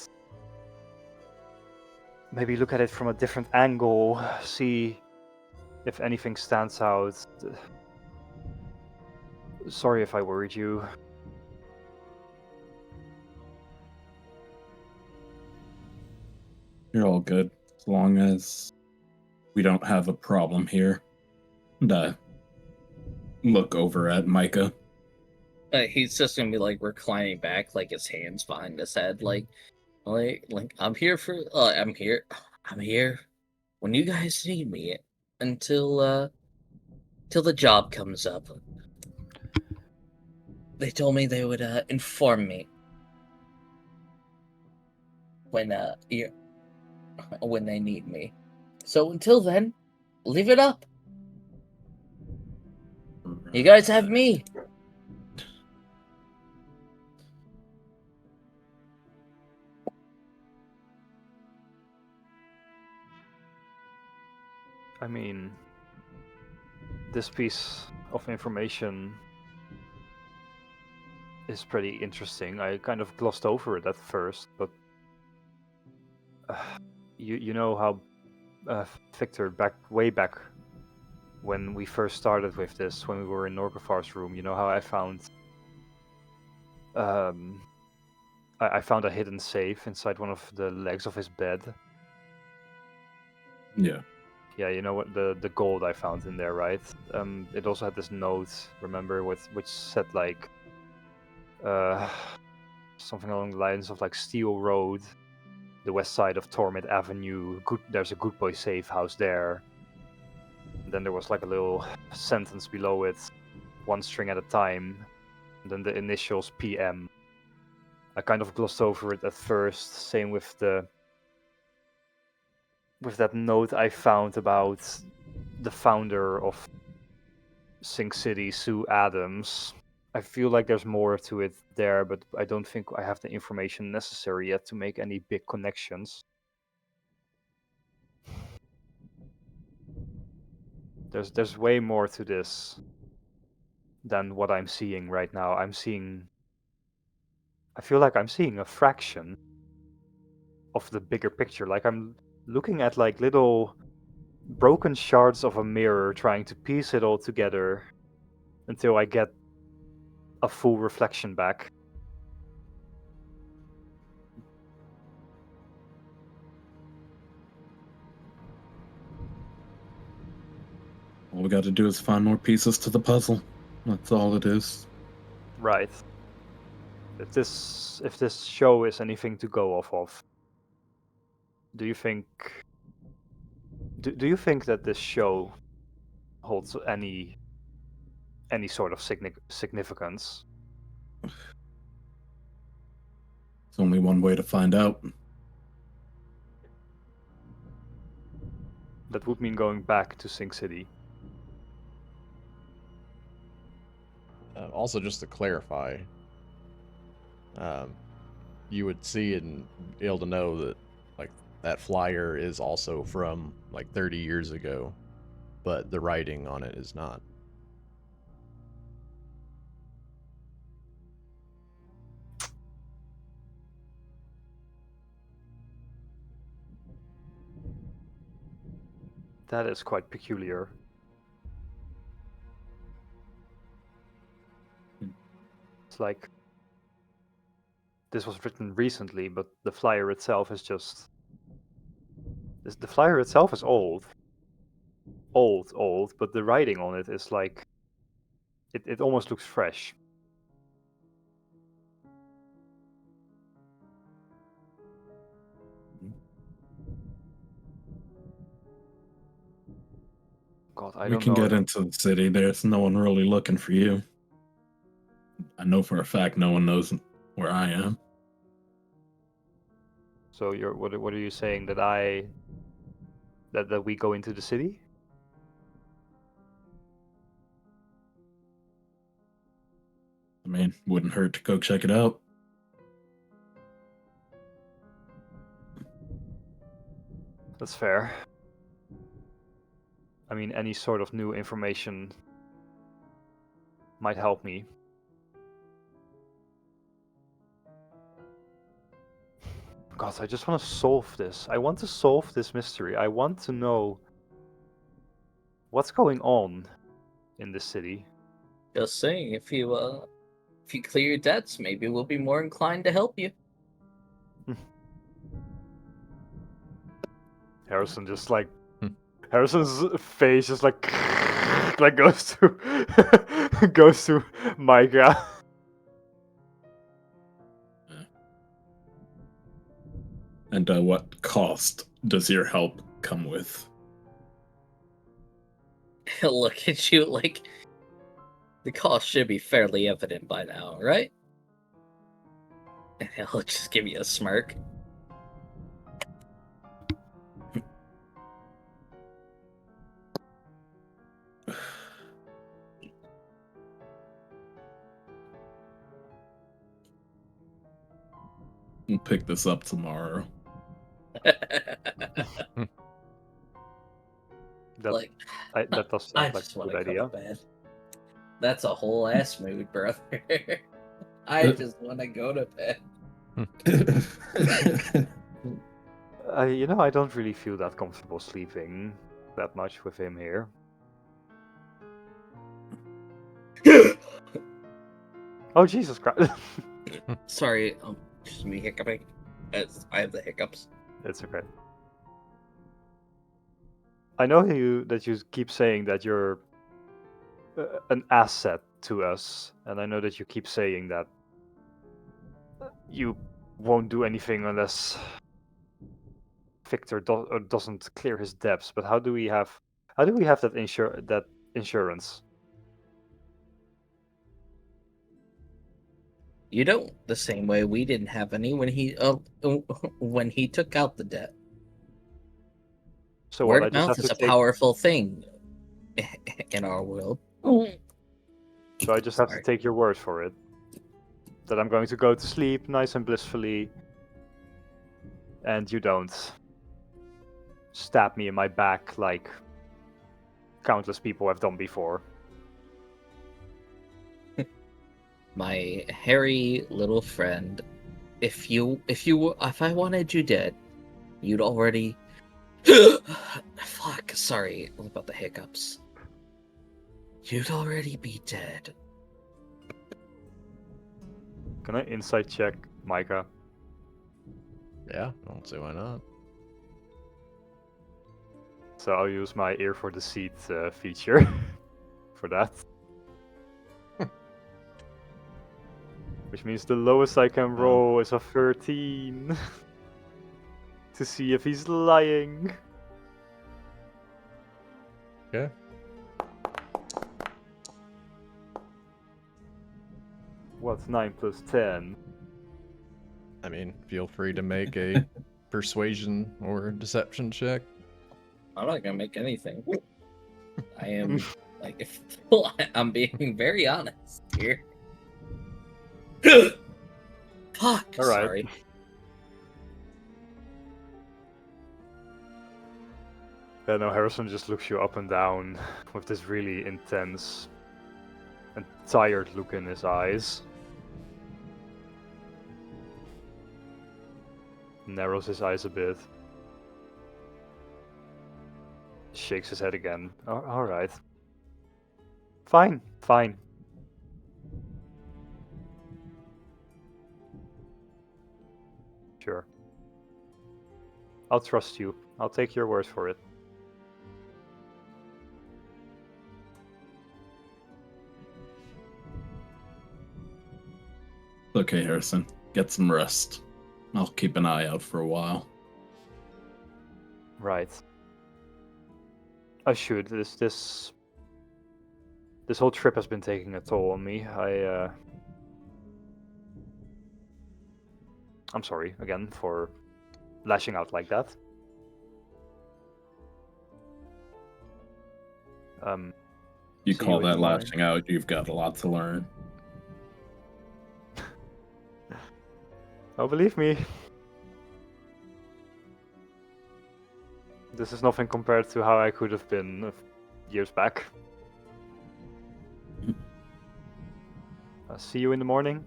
maybe look at it from a different angle, see if anything stands out. Sorry if I worried you. You're all good as long as we don't have a problem here. And look over at Micah. He's just gonna be like reclining back, like his hands behind his head, like I'm here for. I'm here. I'm here when you guys need me until till the job comes up. They told me they would inform me when when they need me. So until then, leave it up. You guys have me. I mean, this piece of information is pretty interesting. I kind of glossed over it at first, but you know how Victor, way back when we first started with this, when we were in Norgafar's room, you know how I found I found a hidden safe inside one of the legs of his bed. Yeah. Yeah, you know what, the gold I found in there, right? It also had this note, remember, which said like something along the lines of like Steel Road, the west side of Tormid Avenue. There's a Good Boy safe house there. And then there was like a little sentence below it, one string at a time. And then the initials PM. I kind of glossed over it at first. Same with that note I found about the founder of Sing City, Sue Adams. I feel like there's more to it there, but I don't think I have the information necessary yet to make any big connections. There's way more to this than what I'm seeing right now. I feel like I'm seeing a fraction of the bigger picture. Like I'm looking at like little broken shards of a mirror, trying to piece it all together until I get a full reflection back. All we got to do is find more pieces to the puzzle. That's all it is. Right. If this show is anything to go off of, do you think that this show holds any sort of significance? There's only one way to find out. That would mean going back to Sing City. Also, just to clarify, you would see and be able to know that like that flyer is also from like 30 years ago, but the writing on it is not. That is quite peculiar. It's like this was written recently, but the flyer itself is just... The flyer itself is old. Old, but the writing on it is like... It almost looks fresh. God, I We don't can know. get into the city. There's no one really looking for you. I know for a fact no one knows where I am. So what are you saying, that that we go into the city? I mean, wouldn't hurt to go check it out. That's fair. I mean, any sort of new information might help me. God, I just want to solve this. I want to solve this mystery. I want to know what's going on in this city. Just saying, if you clear your debts, maybe we'll be more inclined to help you. Harrison just like... Harrison's face just like like goes to goes to Micah. And what cost does your help come with? He'll look at you like the cost should be fairly evident by now, right? And he'll just give you a smirk. We'll pick this up tomorrow. Like, That does I sound like just a want good to go idea. to bed. That's a whole ass mood, brother. I just want to go to bed. I don't really feel that comfortable sleeping that much with him here. Oh, Jesus Christ. Sorry, just me hiccuping. I have the hiccups. It's okay. I know that you keep saying that you're an asset to us, and I know that you keep saying that You won't do anything unless Victor doesn't clear his debts. But how do we have that insurance? You don't. The same way we didn't have any when he took out the debt. So what? Word I of just mouth have is to a take. powerful thing in our world. So I just have to Sorry. take your word for it. That I'm going to go to sleep nice and blissfully, and you don't stab me in my back like countless people have done before. My hairy little friend, if I wanted you dead, you'd already. Fuck. Sorry about the hiccups. You'd already be dead. Can I insight check Micah? Yeah, I don't see why not. So I'll use my ear for deceit feature for that. Which means the lowest I can roll is a 13. To see if he's lying. Okay. What's 9 plus 10? I mean, feel free to make a persuasion or deception check. I'm not gonna make anything. I am I'm being very honest here. Fuck. All right. Sorry. Yeah, no, Harrison just looks you up and down with this really intense and tired look in his eyes. Narrows his eyes a bit. Shakes his head again. All right. Fine, fine. Sure. I'll trust you. I'll take your word for it. Okay, Harrison. Get some rest. I'll keep an eye out for a while. Right. I should. This whole trip has been taking a toll on me. I'm sorry again for lashing out like that. You See call you in that the morning. lashing out, you've got a lot to learn. Oh, believe me. This is nothing compared to how I could have been years back. See you in the morning.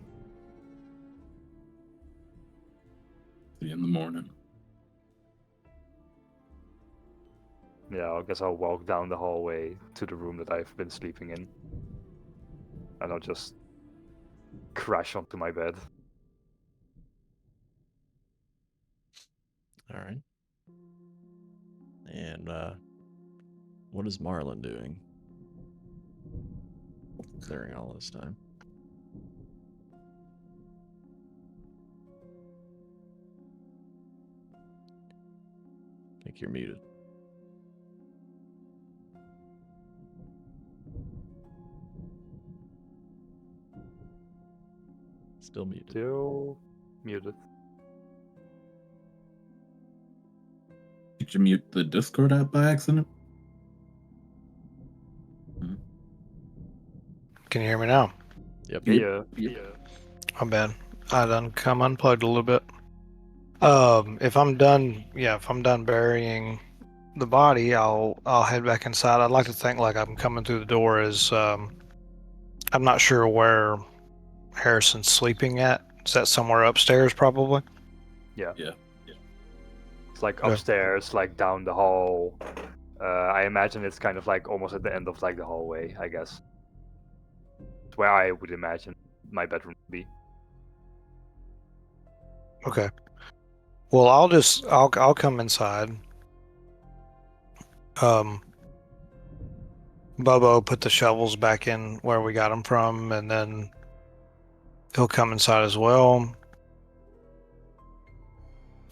See you in the morning. Yeah, I guess I'll walk down the hallway to the room that I've been sleeping in. And I'll just crash onto my bed. All right. And what is Marlin doing during all this time? I think you're muted. Still muted. Still muted. Did you mute the Discord app by accident? Can you hear me now? Yep. Yeah. My bad. I done come unplugged a little bit. If I'm done burying the body, I'll head back inside. I'd like to think like I'm coming through the door as I'm not sure where Harrison's sleeping at. Is that somewhere upstairs probably? Yeah. Yeah. It's like Okay. upstairs, like down the hall. I imagine it's kind of like almost at the end of like the hallway, I guess. It's where I would imagine my bedroom would be. Okay. Well, I'll come inside. Bobo put the shovels back in where we got them from, and then he'll come inside as well.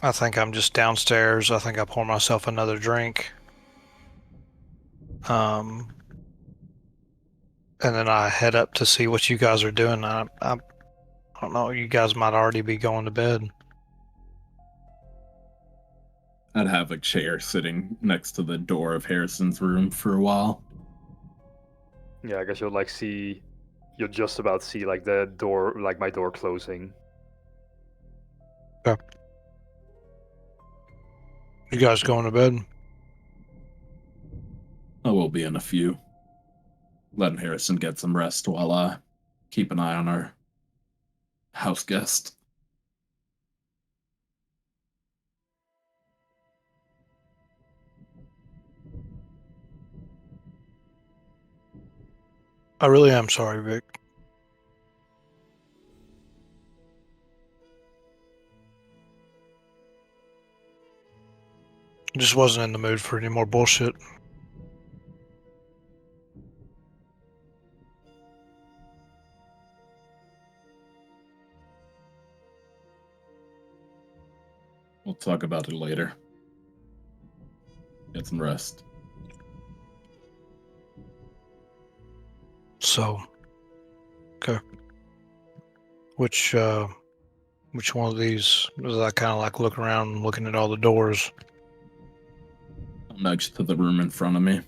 I think I'm just downstairs. I think I pour myself another drink. And then I head up to see what you guys are doing. I don't know. You guys might already be going to bed. I'd have a chair sitting next to the door of Harrison's room for a while. Yeah, I guess you'll like see. You'll just about see like the door, like my door closing. You guys going to bed? I will be in a few. Letting Harrison get some rest while I keep an eye on our house guest. I really am sorry, Vic. Just wasn't in the mood for any more bullshit. We'll talk about it later. Get some rest. So, okay. Which one of these? As I kind of like look around, looking at all the doors. I'll nudge to the room in front of me.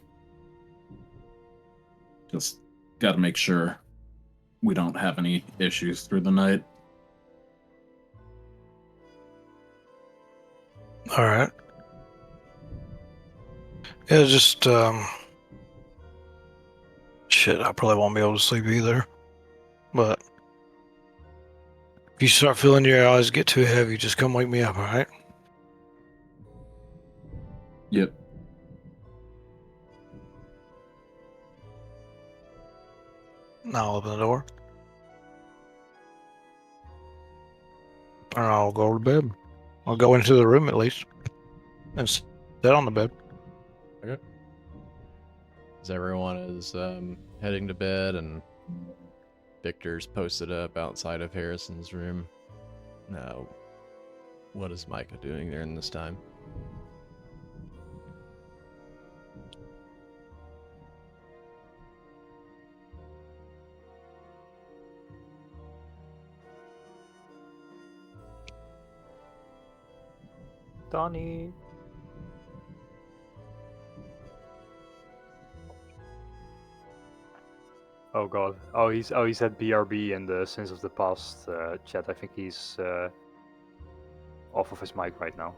Just gotta make sure we don't have any issues through the night. All right. Yeah, just shit. I probably won't be able to sleep either. But if you start feeling your eyes get too heavy, just come wake me up. All right. Yep. Now I'll open the door. And I'll go to bed. I'll go into the room at least. And sit on the bed. Okay. As everyone is heading to bed and Victor's posted up outside of Harrison's room. Now, what is Micah doing there in this time? Donnie. Oh god. He's at BRB in the Sins of the Past chat. I think he's off of his mic right now.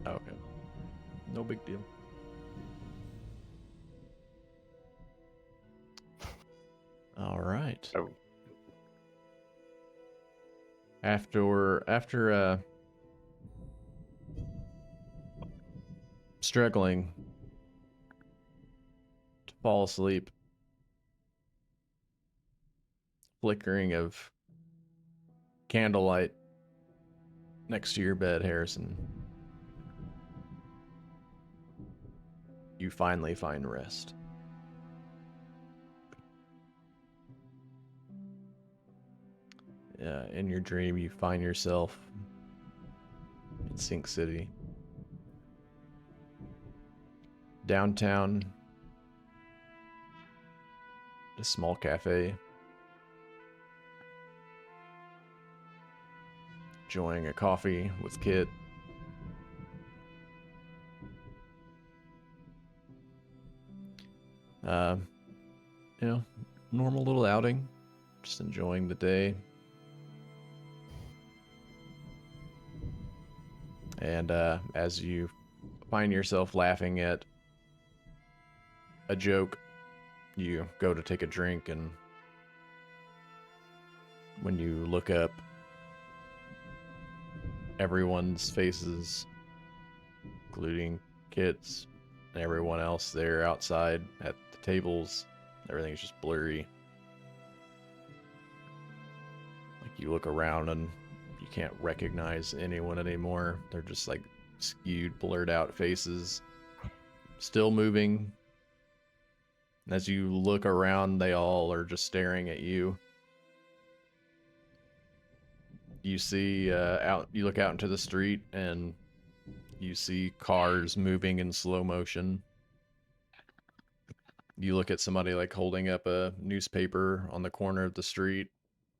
Okay. No big deal. All right. Oh. After struggling to fall asleep, flickering of candlelight next to your bed, Harrison, you finally find rest. In your dream, you find yourself in Sink City. Downtown, a small cafe. Enjoying a coffee with Kit. Normal little outing. Just enjoying the day. And as you find yourself laughing at a joke, you go to take a drink, and when you look up, everyone's faces, including Kit's and everyone else there outside at the tables, everything's just blurry. Like you look around and you can't recognize anyone anymore. They're just like skewed, blurred out faces, still moving. As you look around, they all are just staring at you. You see you look out into the street, and You see cars moving in slow motion. You look at somebody like holding up a newspaper on the corner of the street,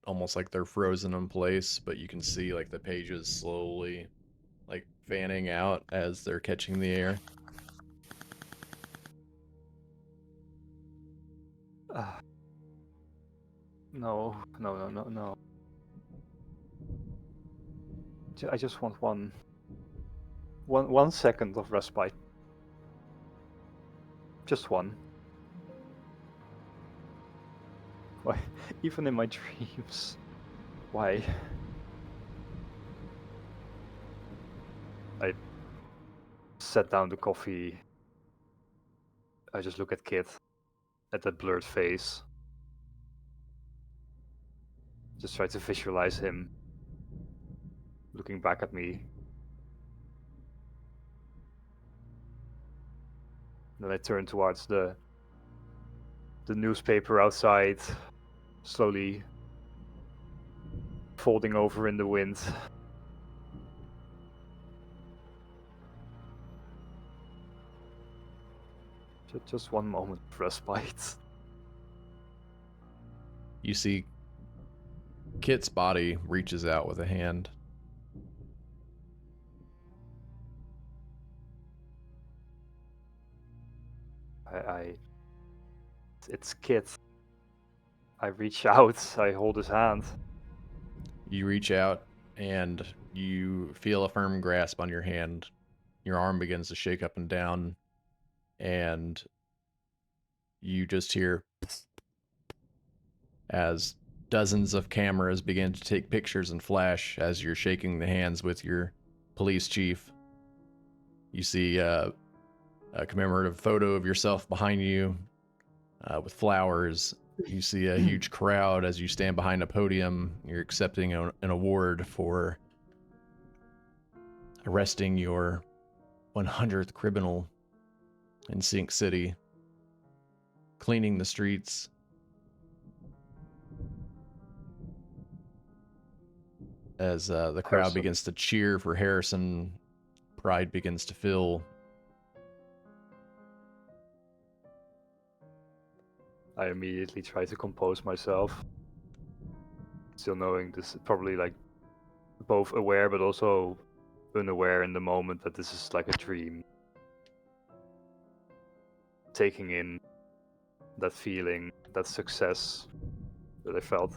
almost like they're frozen in place, but you can see like the pages slowly like fanning out as they're catching the air. No, no, no, no, no. I just want one second of respite. Just one. Why? Even in my dreams. Why? I set down the coffee. I just look at Kit, at that blurred face. Just try to visualize him looking back at me. Then I turn towards the newspaper outside, slowly folding over in the wind. Just one moment of respite. You see Kit's body reaches out with a hand. It's Kit. I reach out, I hold his hand. You reach out and you feel a firm grasp on your hand. Your arm begins to shake up and down, and you just hear as dozens of cameras begin to take pictures and flash as you're shaking the hands with your police chief. You see a commemorative photo of yourself behind you with flowers. You see a huge crowd as you stand behind a podium. You're accepting an award for arresting your 100th criminal in Sink City, cleaning the streets. As the crowd Harrison. begins to cheer for Harrison, pride begins to fill. I immediately try to compose myself. Still knowing this, probably like both aware but also unaware in the moment that this is like a dream. Taking in that feeling, that success that I felt.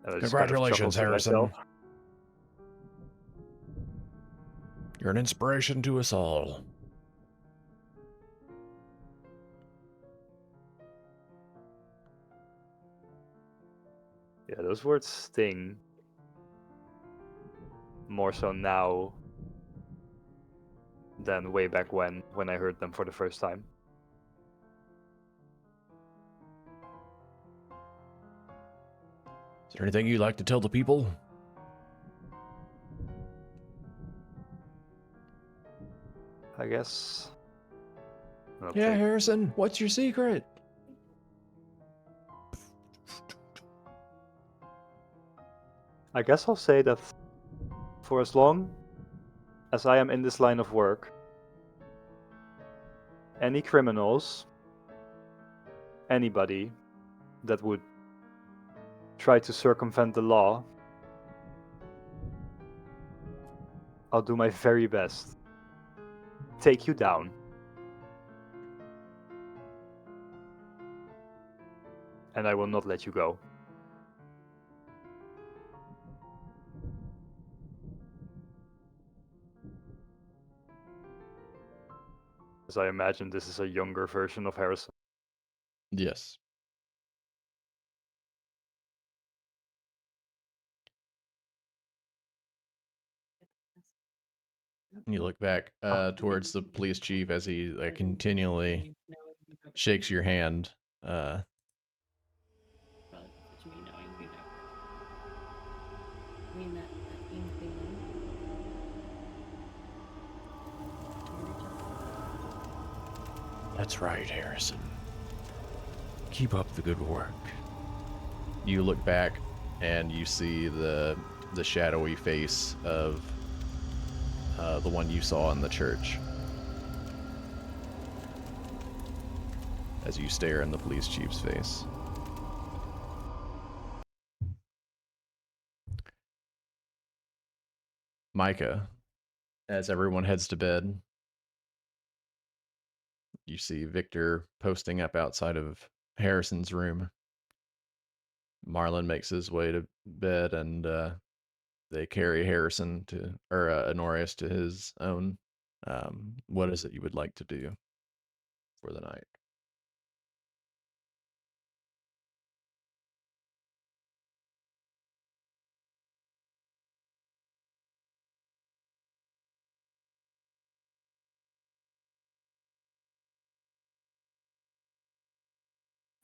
And I just kind of chuckle Congratulations, to Harrison. myself. You're an inspiration to us all. Yeah, those words sting. More so now than way back when I heard them for the first time. Is there anything you'd like to tell the people? I guess. Yeah, Harrison, what's your secret? I guess I'll say that for as long as I am in this line of work, any criminals, anybody that would try to circumvent the law, I'll do my very best. Take you down. And I will not let you go. As I imagine this is a younger version of Harrison. Yes. You look back towards the police chief as he continually shakes your hand. That's right, Harrison. Keep up the good work. You look back, and you see the shadowy face of the one you saw in the church. As you stare in the police chief's face. Micah, as everyone heads to bed, you see Victor posting up outside of Harrison's room. Marlon makes his way to bed, and they carry Harrison or Honorius to his own. What is it you would like to do for the night?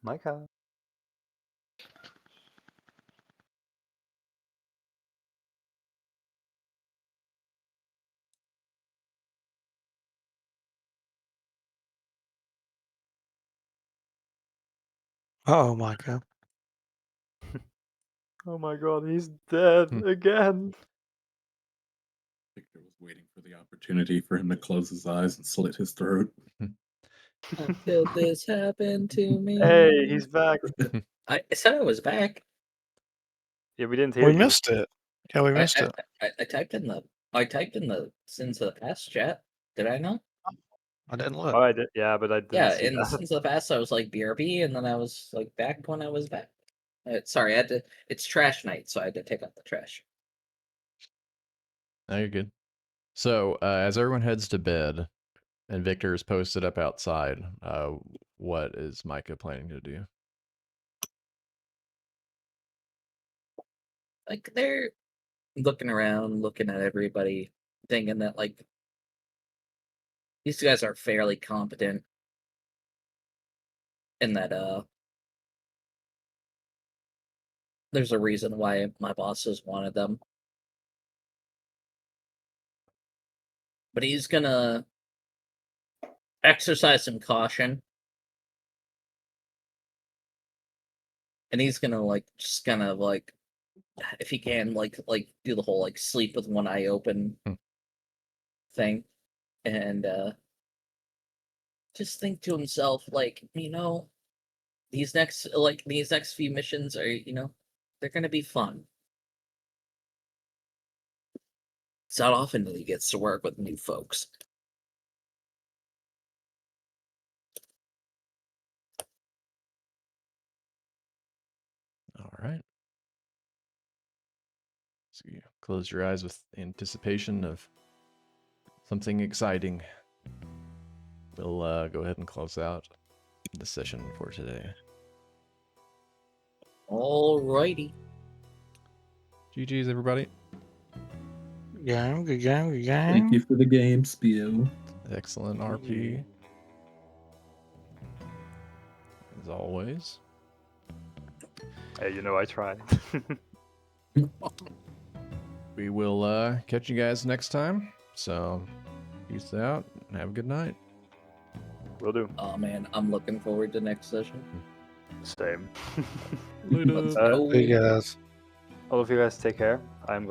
Micah. Oh, Micah. Oh my god, he's dead Hmm. again. Victor was waiting for the opportunity for him to close his eyes and slit his throat. Until this happened to me. Hey, he's back. I said I was back. Yeah, we didn't hear We you. missed it. Yeah, we missed it. I typed in the Sins of the Past chat. Did I not? I didn't look. Oh, I did. Yeah, but I didn't Yeah, see in the that. Sins of the Past, I was like BRB, and then I was like back when I was back. Sorry, I had to. It's trash night, so I had to take out the trash. No, you're good. So, as everyone heads to bed, and Victor is posted up outside, what is Micah planning to do? Like they're looking around, looking at everybody, thinking that like these guys are fairly competent, and that there's a reason why my bosses wanted them. But he's gonna exercise some caution, and he's gonna like just kind of like, if he can, like do the whole like sleep with one eye open thing, and just think to himself like, these next few missions are, they're gonna be fun. It's not often that he gets to work with new folks. All right. So you close your eyes with anticipation of something exciting. We'll go ahead and close out the session for today. Alrighty. GG's, everybody. Game, good game, good game. Thank you for the game, Spio. Excellent RP. As always. Hey, I tried. We will catch you guys next time. So, peace out and have a good night. Will do. Oh man, I'm looking forward to next session. Same. Later. Let's go. Hey guys. All of you guys take care. I'm